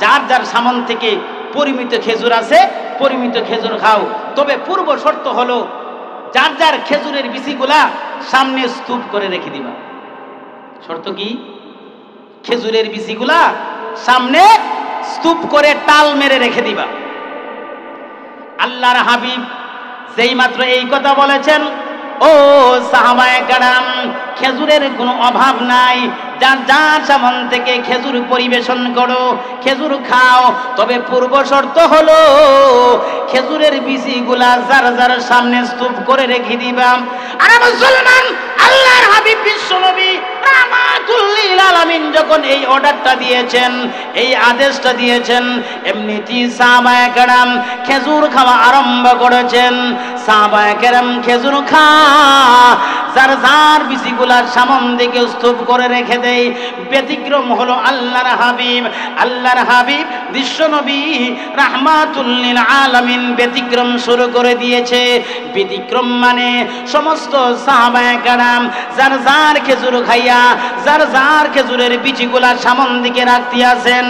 যার যার সামন থেকে পরিমিত খেজুর আছে পরিমিত খেজুর খাও। তবে পূর্ব শর্ত হলো যার যার খেজুরের বিচিগুলা সামনে স্তূপ করে রেখে দিবা। শর্ত কি? খেজুরের বিচিগুলা সামনে স্তূপ করে টাল মেরে রেখে দিবা। আল্লাহর হাবিব যেই মাত্র এই কথা বলেছেন, ও সাহাবায়ে কেরাম, খেজুরের কোনো অভাব নাই, যার যার সামন থেকে খেজুর পরিবেশন করো, খেজুর খাও, তবে পূর্ব শর্ত হলো খেজুরের বিচিগুলা যার যার সামনে স্তূপ করে রেখে দিবা। আর মুসলমান, আল্লাহর হাবিব বিশ্বনবী রাহমাতুল লিল আলামিন যখন এই অর্ডারটা দিয়েছেন, এই আদেশটা দিয়েছেন, এমনিতেই সাহাবায়ে কেরাম খেজুর খাওয়া আরম্ভ করেছেন। সাহাবায়ে কেরাম খেজুর যার যার বিচিগুলার সামন দিকে স্তূপ করে রেখে দেয়। ব্যতিক্রম হলো আল্লাহর হাবিব। আল্লাহর হাবিব বিশ্বনবী রাহমাতুল লিল আলামিন ব্যতিক্রম শুরু করে দিয়েছে। ব্যতিক্রম মানে সমস্ত সাহাবায়ে কেরাম যার যার খেজুর খাইয়া যার যার খেজুরের বিচিগুলার সামন দিকে রাখতে আছেন।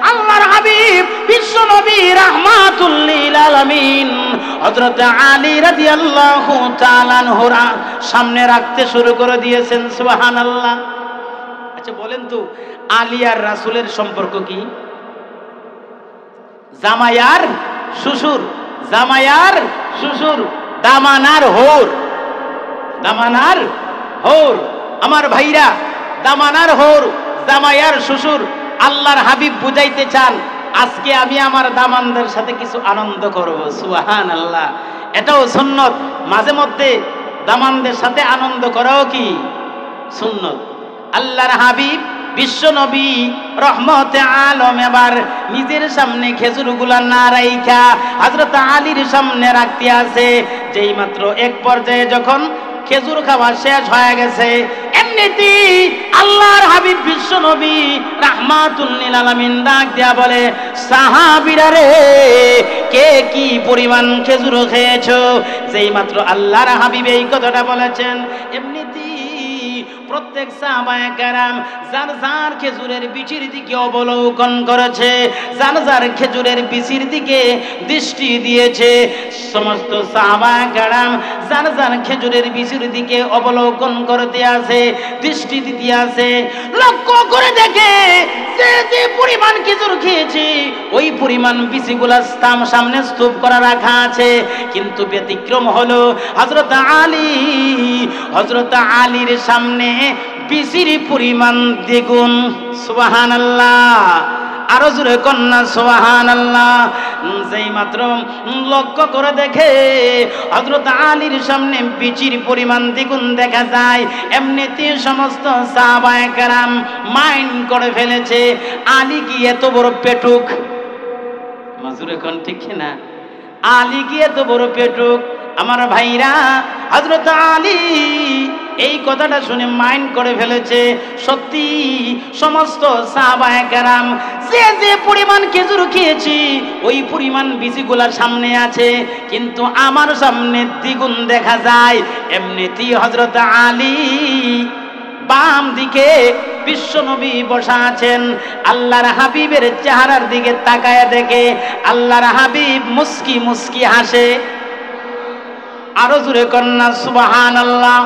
আল্লাহর হাবিব বিশ্বনবী রাহমাতুল লিল আলামিন হযরত আলী রাদিয়াল্লাহু তাআলা আনহুর সামনে রাখতে শুরু করে দিয়েছেন। সুবহানাল্লাহ। আচ্ছা বলেন তো, আলী আর রাসূলের সম্পর্ক কি? জামায়ার শ্বশুর, জামায়ার শ্বশুর, দামানার হোর, দামানার হোর। আমার ভাইরা, দামানার হোর, জামায়ার শ্বশুর। আল্লাহর হাবিব বুঝাইতে চান, আজকে আমি আমার দামানদের সাথে কিছু আনন্দ করব। সুবহানাল্লাহ। এটাও সুন্নত। মাঝে মধ্যে দামানদের সাথে আনন্দ করাও কি সুন্নত। আল্লাহর হাবিব বিশ্বনবী রহমতে আলম এবার নিজের সামনে খেজুরগুলা না রাইখা হযরত আলীর সামনে রাখতে আছে। যেই মাত্র এক পর্যায়ে যখন খেজুর খাওয়া শেষ হয়ে গেছে, এমনিতেই আল্লাহর হাবিব বিশ্বনবী রাহমাতুল লিল আলামিন ডাক দিয়া বলে, সাহাবীরা রে, কে কি পরিমাণ খেজুর খেয়েছো? যেই মাত্র আল্লাহর হাবিব এই কথাটা বলেছেন, এমনিতেই প্রত্যেক সাহাবায়ে কেরাম যার যার খেজুরের বিচির দিকে অবলোকন করেছে, যার যার খেজুরের বিচির দিকে দৃষ্টি দিয়েছে। সমস্ত সাহাবায়ে কেরাম যার যার খেজুরের বিচির দিকে অবলোকন করতে আছে, দৃষ্টি দিতে আছে। লক্ষ্য করে দেখে যে পরিমাণ খেজুর খেয়েছে ওই পরিমাণ বিচিগুলা সামনে স্তূপ করা রাখা আছে। কিন্তু ব্যতিক্রম হলো হযরত আলী। হযরত আলীর সামনে বিচির পরিমাণ দ্বিগুণ। সুবহানাল্লাহ। আরো জোরে কন্যা সুবহানাল্লাহ। যেই মাত্র লক্ষ্য করে দেখে হযরত আলীর সামনে বিচির পরিমাণ দ্বিগুণ দেখা যায়, এমনিতে সমস্ত সাহাবায়ে কেরাম মাইন্ড করে ফেলেছে, আলী কি এত বড় পেটুক? মাজুরে কোন ঠিক না? আলী কি এত বড় পেটুক? আমার ভাইরা, হযরত আলী এই কথাটা শুনে মাইন্ড করে ফেলেছে। সত্যি সমস্ত সাহাবায়ে কেরাম যে পরিমাণ খেজুর খেয়েছি ওই পরিমাণ বিচিগুলার সামনে আছে, কিন্তু আমার সামনে দ্বিগুণ দেখা যায়। এমনিতেই হযরত আলী বাম দিকে বিশ্বনবী বসা আছেন। আল্লাহর হাবিবের চেহারার দিকে তাকায় দেখে আল্লাহর হাবিব মুস্কি মুস্কি হাসে। আরো জোরে কন্যা সুবহানাল্লাহ।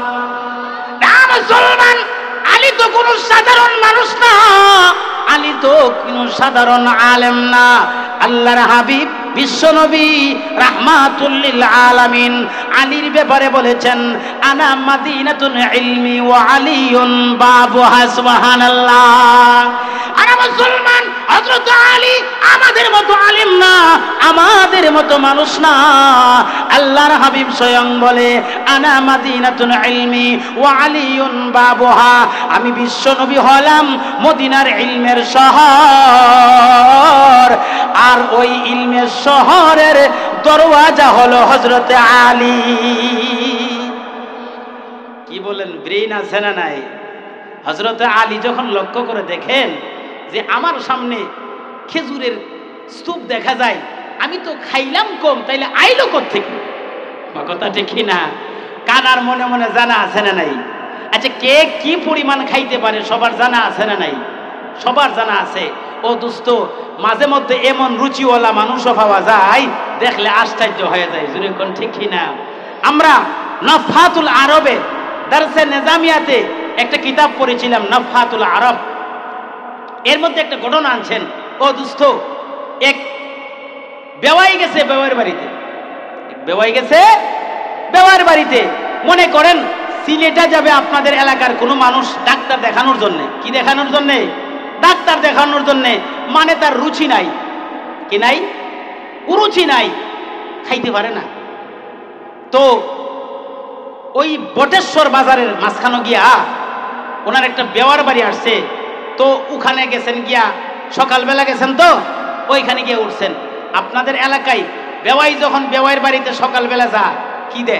মুসলমান, আলী তো কোনো সাধারণ মানুষ না, আলী তো কোনো সাধারণ আলেম না। আল্লাহর হাবিব বিশ্বনবী রাহমাতুল লিল আলামিন আলীর ব্যাপারে বলেছেন, আনা মাদিনাতুল ইলমি ওয়া আলিয়ুন বাবুহা। সুবহানাল্লাহ। আর মুসলমান, হযরত আলী আমাদের মতো আলেম না, আমাদের মতো মানুষ না। আল্লাহর হাবিব স্বয়ং বলে, আনা মাদিনাতুল ইলমি ওয়া আলিয়ুন বাবুহা। আমি বিশ্বনবী হলাম মদিনার ইলমের শহর, আর ওই ইলমের শহরের দরওয়াজা হলো হযরত আলী। কি বলেন, ব্রেইন আছে না নাই? হযরত আলী যখন লক্ষ্য করে দেখেন যে আমার সামনে খেজুরের স্তূপ দেখা যায়, আমি তো খাইলাম কম, তাইলে আইলো কোত্থেকে? কথা ঠিক না? কানার মনে মনে জানা আছে না নাই? আচ্ছা, কে কি পরিমাণ খাইতে পারে সবার জানা আছে না নাই? সবার জানা আছে। ও দোস্ত, মাঝে মধ্যে এমন রুচিওয়ালা মানুষও পাওয়া যায়, দেখলে আশ্চর্য হয়ে যায়। জুরে কোন ঠিক না? আমরা নফহাতুল আরবে দারসে নিজামিয়াতে একটা কিতাব পড়েছিলাম, নফহাতুল আরব। এর মধ্যে একটা ঘটনা আনছেন। ও দোস্ত, এক বেওয়াই গেছে বেওয়ার বাড়িতে, বেওয়াই গেছে বেওয়ার বাড়িতে। মনে করেন সিলেটে যাবে আপনাদের এলাকার কোনো মানুষ ডাক্তার দেখানোর জন্য। কি দেখানোর জন্য? ডাক্তার দেখানোর জন্য। মানে তার রুচি নাই, কি নাই? রুচি নাই, খাইতে পারে না। তো ওই বটেশ্বর বাজারের মাঝখানে গিয়া ওনার একটা বেওয়ার বাড়ি আসছে। তো ওখানে গেছেন গিয়া, সকালবেলা গেছেন, তো ওইখানে গিয়ে উঠছেন। আপনাদের এলাকায় বেওয়াই যখন বেওয়াইয়ের বাড়িতে সকালবেলা যা, কি দে?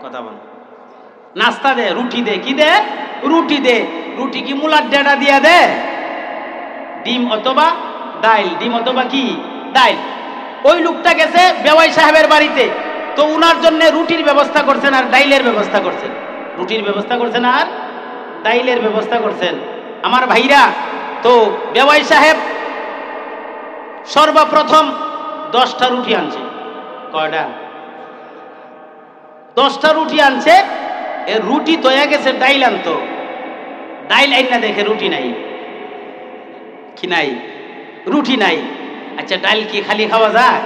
কথা বল। নাস্তা দে, রুটি দে। কি দে? রুটি দে। রুটি কি মুলার ডেটা দিয়া দে? ডিম অথবা ডাইল, ডিম অথবা কি ডাইল। ওই লোকটা গেছে বেওয়াই সাহেবের বাড়িতে, তো উনার জন্য রুটির ব্যবস্থা করছেন আর ডাইলের ব্যবস্থা করছেন। রুটির ব্যবস্থা করছেন আর ডাইলের ব্যবস্থা করছেন। আমার ভাইরা, তো বেওয়াই সাহেব সর্বপ্রথম 10টা রুটি আনছে। কয়টা? 10টা রুটি আনছে। এ রুটি তৈয়া গেছে, ডাইল আনতো। ডাইল আইন না দেখে রুটি নাই। কি নাই? রুটি নাই। আচ্ছা, ডাইল কি খালি খাওয়া যায়?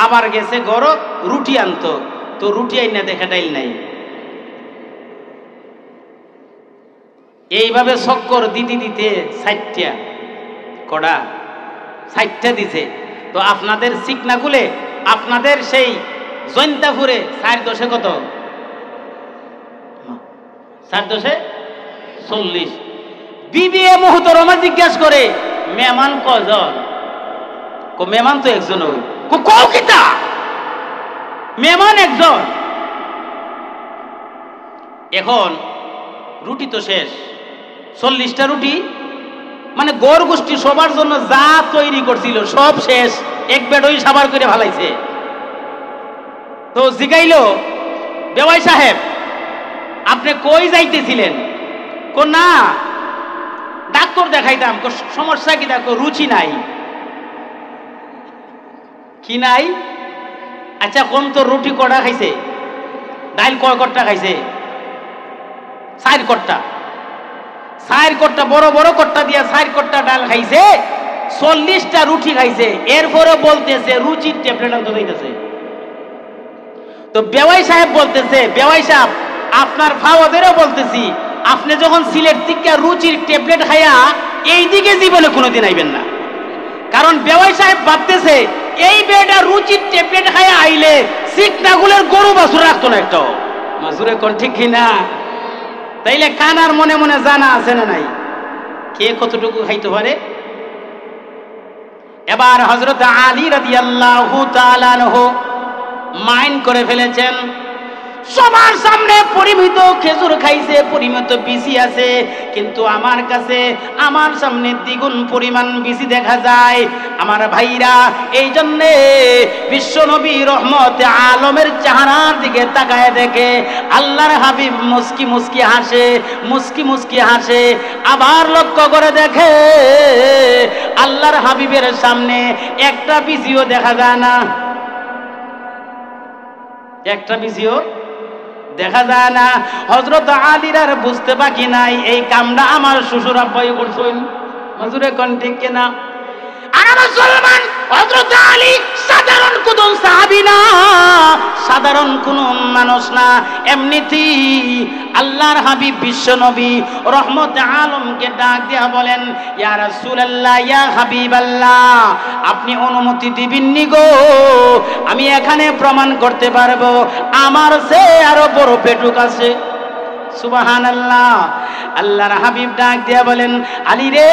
আবার গেছে গরো, রুটি আনতো, তো রুটি আইন না দেখে ডাইল নাই। এইভাবে চক্কর দিতে দিতে 60টা, কড়া 60টা দিছে। তো আপনাদের চিকনাগুলে, আপনাদের সেই জৈন্তাপুরে 4 কত? 4 40। বিবিএ মুহতরমা জিজ্ঞাসা করে, মেহমান কজন? মেহমান তো একজন। ওই কও কিতা? মেহমান একজন। এখন রুটি তো শেষ, 40টা রুটি, মানে গড় গোষ্ঠী সবার জন্য যা তৈরি করছিল সব শেষ। এক বেডই সাবার করে ভালাইছে। তো জিগাইল, বেওয়াই সাহেব আপনি কই যাইতেছিলেন? না, ডাক্তার দেখাইতাম। সমস্যা কি? দেখো রুচি নাই। কি নাই? আচ্ছা কোন তো রুটি কটা খাইছে? ডাইল কয় কট্টা খাইছে? 4 কট্টা। 4 কট্টা, বড় বড় কট্টা দিয়া 4 কট্টা ডাল খাইছে। 40টা রুটি খাইছে। এরপরে বলতেছে রুচির ট্যাবলেট আনতে দিতেছে। তো বেওয়াই সাহেব বলতেছে, বেওয়াই সাহেব আপনার ফাওয়াদেরও বলতেছি, আপনি যখন সিলেট থেকে রুচির ট্যাবলেট খাইয়া এইদিকে জীবনে কোনোদিন আইবেন না। কারণ বেওয়াই সাহেব ভাবতেছে এই বেটা রুচির ট্যাবলেট খাইয়া আইলে চিকনাগুলের গরু বাছুর রাখতো না একটাও। মাজুরে কোন ঠিক কিনা? তাইলে কানার মনে মনে জানা আছে না নাই কে কতটুকু খাইতে পারে? এবার হযরত আলী রাদিয়াল্লাহু তাআলা আনহু মাইন্ড করে ফেলেছেন, সবার সামনে পরিমিত খেজুর খাইছে, পরিমিত বিচি আছে, কিন্তু আমার কাছে আমার সামনে দ্বিগুণ পরিমাণ বিচি দেখা যায়। আমার ভাইরা, এই জন্যে বিশ্ব নবী রহমতে আলমের চেহারার দিকে তাকায় দেখে আল্লাহর হাবিব মুস্কি মুস্কি হাসে, মুস্কি মুস্কি হাসে। আবার লক্ষ্য করে দেখে আল্লাহর হাবিবের সামনে একটা বিচিও দেখা যায় না, একটা বিচিও দেখা যায় না। হযরত আলীর আর বুঝতে বাকি নাই এই কামটা আমার শ্বশুর আব্বাই করছেন। হুজুরে কোন ঠিক কিনা? আর মুসলমান, হযরত আলী সাধারণ কোন সাহাবী না, সাধারণ কোন মানুষ না। এমনিতেই আল্লাহর হাবিব বিশ্ব নবী রহমতে আলমকে ডাক দিয়া বলেন, ইয়া রাসূলুল্লাহ, ইয়া হাবিবাল্লাহ, আপনি অনুমতি দিবেন নি গো? আমি এখানে প্রমাণ করতে পারবো আমার সে আরো বড় পেটুক আছে। সুবহানাল্লাহ। আল্লাহর হাবিব ডাক দিয়া বলেন, আলী রে,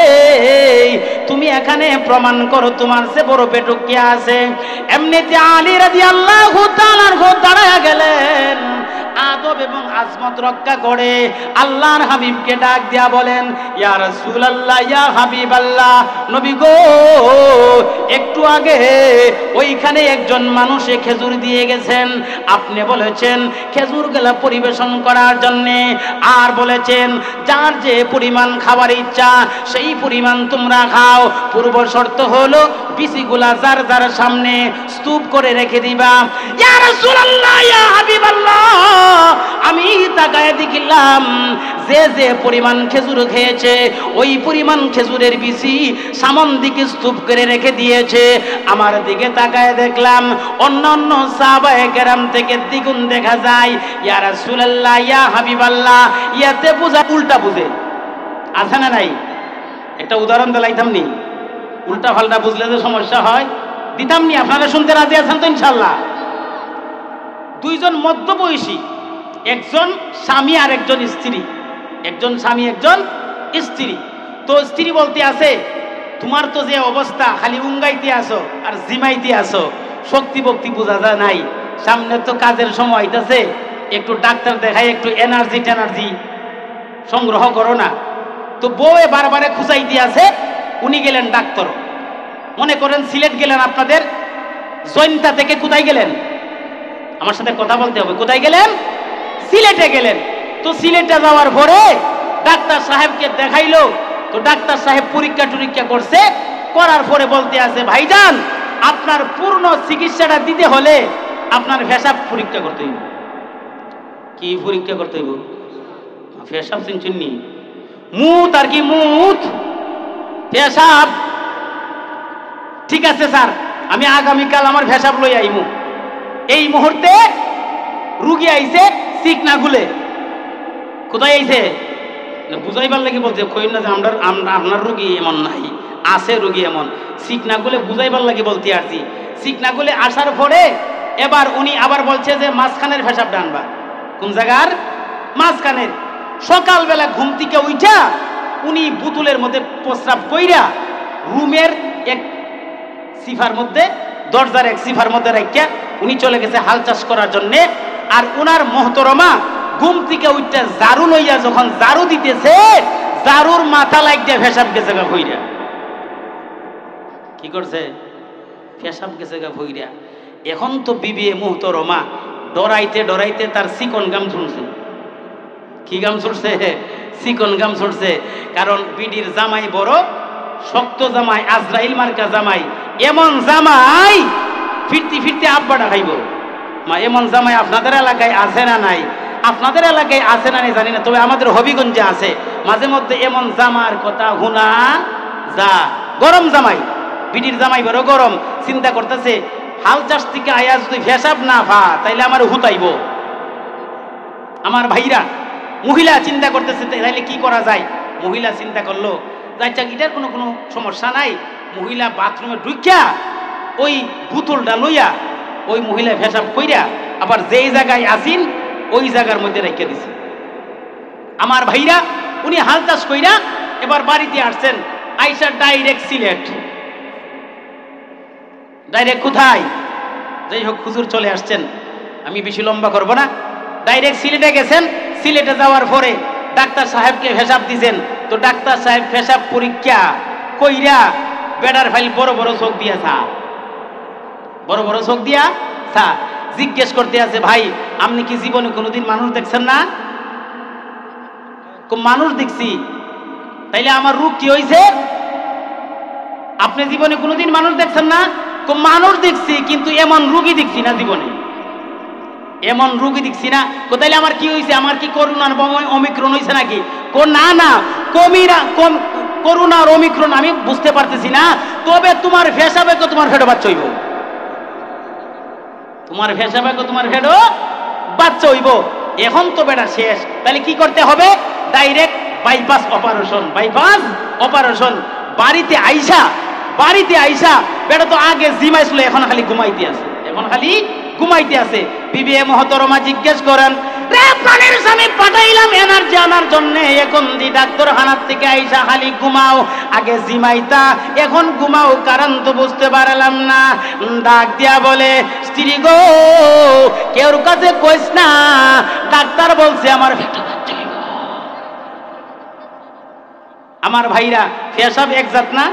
তুমি এখানে প্রমাণ করো তোমার সে বড় পেটুক কে আছে। এমনিতে আলী রাদিয়াল্লাহু তাআলা দাঁড়ায়া গেলেন, আদব এবং আজমত রক্ষা করে আল্লাহর হাবিবকে ডাক দিয়া বলেন, ইয়া রাসূলুল্লাহ, ইয়া হাবিবাল্লাহ, নবী গো, একটু আগে ওইখানে একজন মানুষে খেজুর দিয়ে গেছেন, আপনি বলেছেন খেজুর গুলা পরিবেশন করার জন্য, আর বলেছেন যার যে পরিমাণ খাবার ইচ্ছা সেই পরিমাণ তোমরা খাও, পূর্ব শর্ত হলো বিচিগুলা যার যার সামনে স্তূপ করে রেখে দিবা। ইয়া রাসূলুল্লাহ, ইয়া হাবিবাল্লাহ, আমি তাকায় দেখলাম যে যে পরিমাণ খেজুর খেয়েছে ওই পরিমাণ খেজুরের বিচি সামন দিকে স্তূপ করে রেখে দিয়েছে। আমার দিকে তাকায় দেখলাম অন্যান্য সাহাবায়ে কেরাম থেকে দ্বিগুণ দেখা যায়। ইয়া রাসূলুল্লাহ, ইয়া হাবিবাল্লাহ, ইয়াতে বুঝা উল্টা বুঝে আছে না নাই? একটা উদাহরণ দিলাইতাম নি, উল্টা ফাল্টা বুঝলে যে সমস্যা হয় দিতাম নি। আপনারা শুনতে রাজি আছেন তো ইনশাআল্লাহ? দুইজন মধ্যবয়সী, একজন স্বামী আর একজন স্ত্রী, একজন স্বামী একজন স্ত্রী। তো স্ত্রী বলতে আছে, তোমার তো যে অবস্থা খালি উঙ্গাইতে আসো আর জিমাইতে আসো, শক্তি বক্তি বোঝা যায় নাই, সামনে তো কাজের সময় হইতাছে, একটু ডাক্তার দেখাই একটু এনার্জি টেনার্জি সংগ্রহ করো না। তো বউয়ে বারবারে খুঁচাইতে আছে, উনি গেলেন ডাক্তার। মনে করেন সিলেট গেলেন, আপনাদের জৈন্তা থেকে কোথায় গেলেন? আমার সাথে কথা বলতে হবে। কোথায় গেলেন? সিলেটে গেলেন। তো সিলেটে যাওয়ার পরে ডাক্তার সাহেবকে দেখাইলো। তো ডাক্তার সাহেব পরীক্ষা টরীক্ষা করছে, করার পরে বলতে আছে, ভাইজান আপনার পূর্ণ চিকিৎসাটা দিতে হলে আপনার পেশাব পরীক্ষা করতে হইব। কি পরীক্ষা করতে হইব? পেশাব চিনচুননি, মুত আর কি, মুত পেশাব। ঠিক আছে স্যার, আমি আগামীকাল আমার পেশাব লই আইমু। এই মুহূর্তে রুগী আইছে চিকনা গুলে। কোথায় আইছে? বুঝাইবার লাগি বলছে, কই না যে আপনার রুগী এমন নাই, আছে রুগী এমন। চিকনা গুলে বুঝাইবার লাগি বলতে আসছি। চিকনা গুলে আসার পরে এবার উনি আবার বলছে যে মাঝখানের পেশাব ডানবা। কোন জায়গার? মাঝখানের। সকালবেলা ঘুম থেকে উঠা উনি বোতলের মধ্যে প্রস্রাব কইরা রুমের এক সিফার মধ্যে, দরজার এক সিফার মধ্যে রাখিয়া উনি চলে গেছে হাল চাষ করার জন্যে। আর উনার মহতরমা ঘুম থেকে উঠতে ঝাড়ু লইয়া যখন ঝাড়ু দিতেছে, ঝাড়ুর মাথা লাগিয়ে পেশাব গেছে গা ভইরা। কি করছে? পেশাব গেছে গা ভইরা। এখন তো বিবি মুহতরমা ডরাইতে ডরাইতে তার চিকন গাম ছুটছে। কি গাম ছুটছে? চিকন গাম ছুটছে। কারণ বিডির জামাই বড় শক্ত জামাই, আজরাইল মার্কা জামাই। এমন জামাই ফিরতে ফিরতে আব্বাটা খাইব। মা, এমন জামাই আপনাদের এলাকায় আছে না নাই? আপনাদের এলাকায় আছে না নাই জানি না, তবে আমাদের হবিগঞ্জে আছে। মাঝে মধ্যে এমন জামার কথা হুনা যা। গরম জামাই, বিডির জামাই বড় গরম। চিন্তা করতেছে, হাল চাষ থেকে আয়া যদি পেশাব না পা তাইলে আমার হুতাইব। আমার ভাইরা মহিলা চিন্তা করতেছে, তাইলে কি করা যায়? মহিলা চিন্তা করলো, যাইছা এটার কোনো সমস্যা নাই। মহিলা বাথরুমে ঢুকিয়া ওই বোতলটা লইয়া ওই মহিলা পেশাব কইরা আবার যেই জায়গায় আসিন ওই জায়গার মধ্যে রেখে দিছে। আমার ভাইরা উনি হাল চাষ কইরা এবার বাড়িতে আসছেন, আইসা ডাইরেক্ট সিলেট। ডাইরেক্ট কোথায়? যাই হোক, হুজুর চলে আসছেন, আমি বেশি লম্বা করব না। ডাইরেক্ট সিলেটে গেছেন। সিলেটে যাওয়ার পরে ডাক্তার সাহেবকে পেশাব দিছেন। তো ডাক্তার সাহেব পেশাব পরীক্ষা কইরা বেডার ফাইল বড় বড় চোখ দিয়া থা, বড় বড় চোখ দিয়া থা। জিজ্ঞেস করতে আছে, ভাই আপনি কি জীবনে কোনোদিন মানুষ দেখছেন না? মানুষ দেখছি। তাইলে আমার রূপ কি হয়েছে? আপনি জীবনে কোনোদিন মানুষ দেখছেন না? মানুষ দেখছি, কিন্তু এমন রুগী দেখছি না জীবনে, এমন রুগী দেখছি না। তাইলে আমার কি হয়েছে? আমার কি করোনার অমিক্রণ হয়েছে নাকি? না না, করোনার অমিক্রণ আমি বুঝতে পারতেছি না, তবে তোমার পেশাবে তোমার ফেটো বাচ্চা হইব। তোমার পেশাবে তোমার ফেটো বাচ্চা হইব। এখন তো বেটা শেষ। তাহলে কি করতে হবে? Direct bypass operation. Bypass operation. বাড়িতে আইসা বেটা তো আগে জিমাইছিল, এখন খালি ঘুমাইতে আছে, এখন খালি ঘুমাইতে আছে। বিবি মহতরমা জিজ্ঞেস করেন, রে প্রাণের স্বামী পাঠাইলাম এনার্জি আনার জন্য, এখন দি ডাক্তার খানার থেকে আইসা খালি ঘুমাও, আগে জিমাইতা এখন ঘুমাও, কারণ তো বুঝতে পারলাম না। ডাক দিয়া বলে, স্ত্রী গো কেউর কাছে কইস না, ডাক্তার বলছে আমার পেটে বাচ্চা হইব। আমার ভাইরা, পেশাব এক জাত না,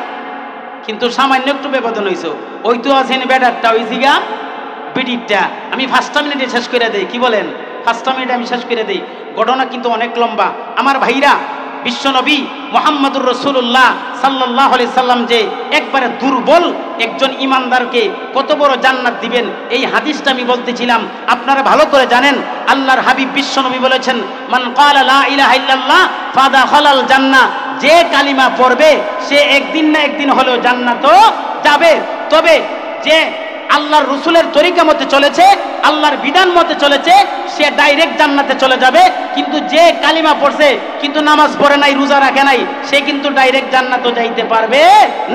কিন্তু সামান্য একটু ব্যবধান হইছে। ওই তো আছেন বেডারটা, ওই জিগা বিডিরটা। আমি 5টা মিনিটে শেষ করে দেই। কি বলেন? 5টা মিনিটে আমি শেষ করে দেই। ঘটনা কিন্তু অনেক লম্বা। আমার ভাইরা, বিশ্বনবী মুহাম্মদুর রাসূলুল্লাহ সাল্লাল্লাহু আলাইহি সাল্লাম যে একবারে দুর্বল একজন ইমানদারকে কত বড় জান্নাত দিবেন, এই হাদিসটা আমি বলতেছিলাম। আপনারা ভালো করে জানেন, আল্লাহর হাবিব বিশ্বনবী বলেছেন, মান ক্বালা লা ইলাহা ইল্লাল্লাহ ফাদাখালাল জান্নাহ, যে কালিমা পড়বে সে একদিন না একদিন হলেও জান্নাতও যাবে। তবে যে আল্লাহর রসুলের তরিকা মতে চলেছে, আল্লাহর বিধান মতে চলেছে, সে ডাইরেক্ট জান্নাতে চলে যাবে। কিন্তু যে কালিমা পড়ছে কিন্তু নামাজ পড়ে নাই, রোজা রাখে নাই, সে কিন্তু ডাইরেক্ট জান্নাতে যাইতে পারবে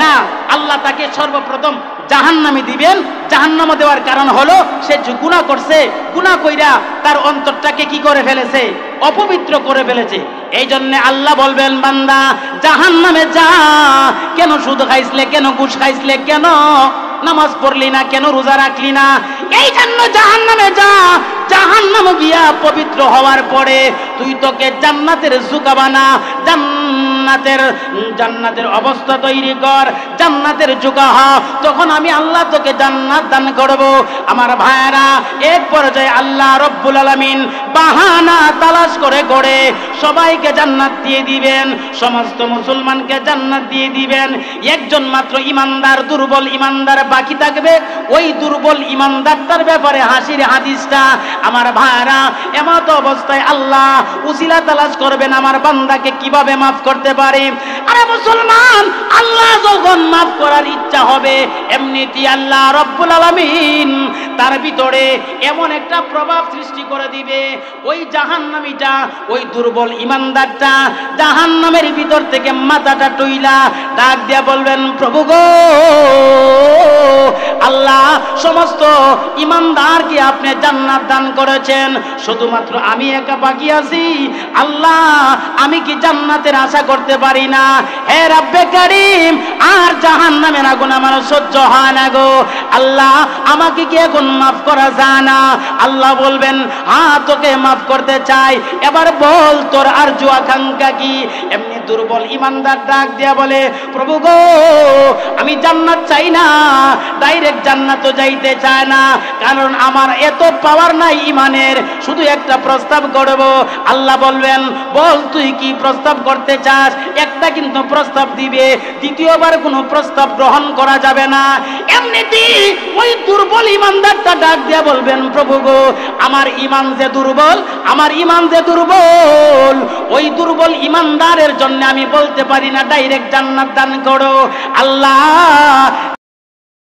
না। আল্লাহ তাকে সর্বপ্রথম জাহান্নামে দিবেন। জাহান্নামে দেওয়ার কারণ হলো সে যে গুনাহ করছে, গুনাহ কইরা তার অন্তরটাকে কি করে ফেলেছে, অপবিত্র করে ফেলেছে। এই জন্য আল্লাহ বলবেন, বান্দা জাহান্নামে যা, কেন সুদ খাইছলে, কেন ঘুষ খাইছলে, কেন নামাজ পড়লি না, কেন রোজা রাখলি না, এই জন্য জাহান্নামে যা। জাহান্নামে গিয়া পবিত্র হওয়ার পরে তুই তোকে জান্নাতের জুকাবা না, জান্নাতের অবস্থা তৈরি কর, জান্নাতের জুকা হ, তখন আমি আল্লাহ তোকে জান্নাত দান করব। আমার ভাইরা, এক পর্যায়ে আল্লাহ রব্বুল আলামিন বাহানা তালাশ করে করে সবাইকে জান্নাত দিয়ে দিবেন, সমস্ত মুসলমানকে জান্নাত দিয়ে দিবেন। একজন মাত্র ইমানদার, দুর্বল ইমানদার বাকি থাকবে। ওই দুর্বল ইমানদারটার ব্যাপারে হাসির হাদিসটা আমার ভাইরা, এমত অবস্থায় আল্লাহ উসিলা তালাশ করবেন আমার বান্দাকে কিভাবে মাফ করতে পারে। আরে মুসলমান, আল্লাহ যখন মাফ করার ইচ্ছা হবে, এমনিতে আল্লাহ রব্বুল আলামিন তার ভিতরে এমন একটা প্রভাব সৃষ্টি করে দিবে, ওই জাহান্নামীটা, ওই দুর্বল ইমানদারটা জাহান্নামের ভিতর থেকে মাথাটা টুইলা ডাক দিয়া বলবেন, প্রভু গো আল্লাহ, সমস্ত ইমানদারকে আপনি জান্নাত দান করেছেন, শুধুমাত্র আমি একা বাকি আছি। আল্লাহ, আমি কি জান্নাতের আশা করতে পারি না? হে রব্বে কারীম, আর জাহান্নামের আগুন আমার সহ্য হয় না গো। আল্লাহ, আমাকে কি এখন মাফ করা যায় না? আল্লাহ বলবেন, হ্যাঁ তোকে মাফ করতে চাই, এবার বল তোর আরজু আকাঙ্ক্ষা কি? এমনি দুর্বল ইমানদার ডাক দিয়া বলে, প্রভু গো আমি জান্নাত চাই না, ডাইরেক্ট জান্নাতও যাইতে চায় না, কারণ আমার এত পাওয়ার নাই ইমানের, শুধু একটা প্রস্তাব করব। আল্লাহ বলবেন, বল তুই কি প্রস্তাব করতে চাস? একটা কিন্তু প্রস্তাব দিবে, দ্বিতীয়বার কোনো প্রস্তাব গ্রহণ করা যাবে না। এমনিতে ওই দুর্বল ইমানদারটা ডাক দিয়া বলবেন, প্রভু গো আমার ইমান যে দুর্বল, আমার ইমান যে দুর্বল, ওই দুর্বল ইমানদারের জন্য আমি বলতে পারি না ডাইরেক্ট জান্নাত দান করো। আল্লাহ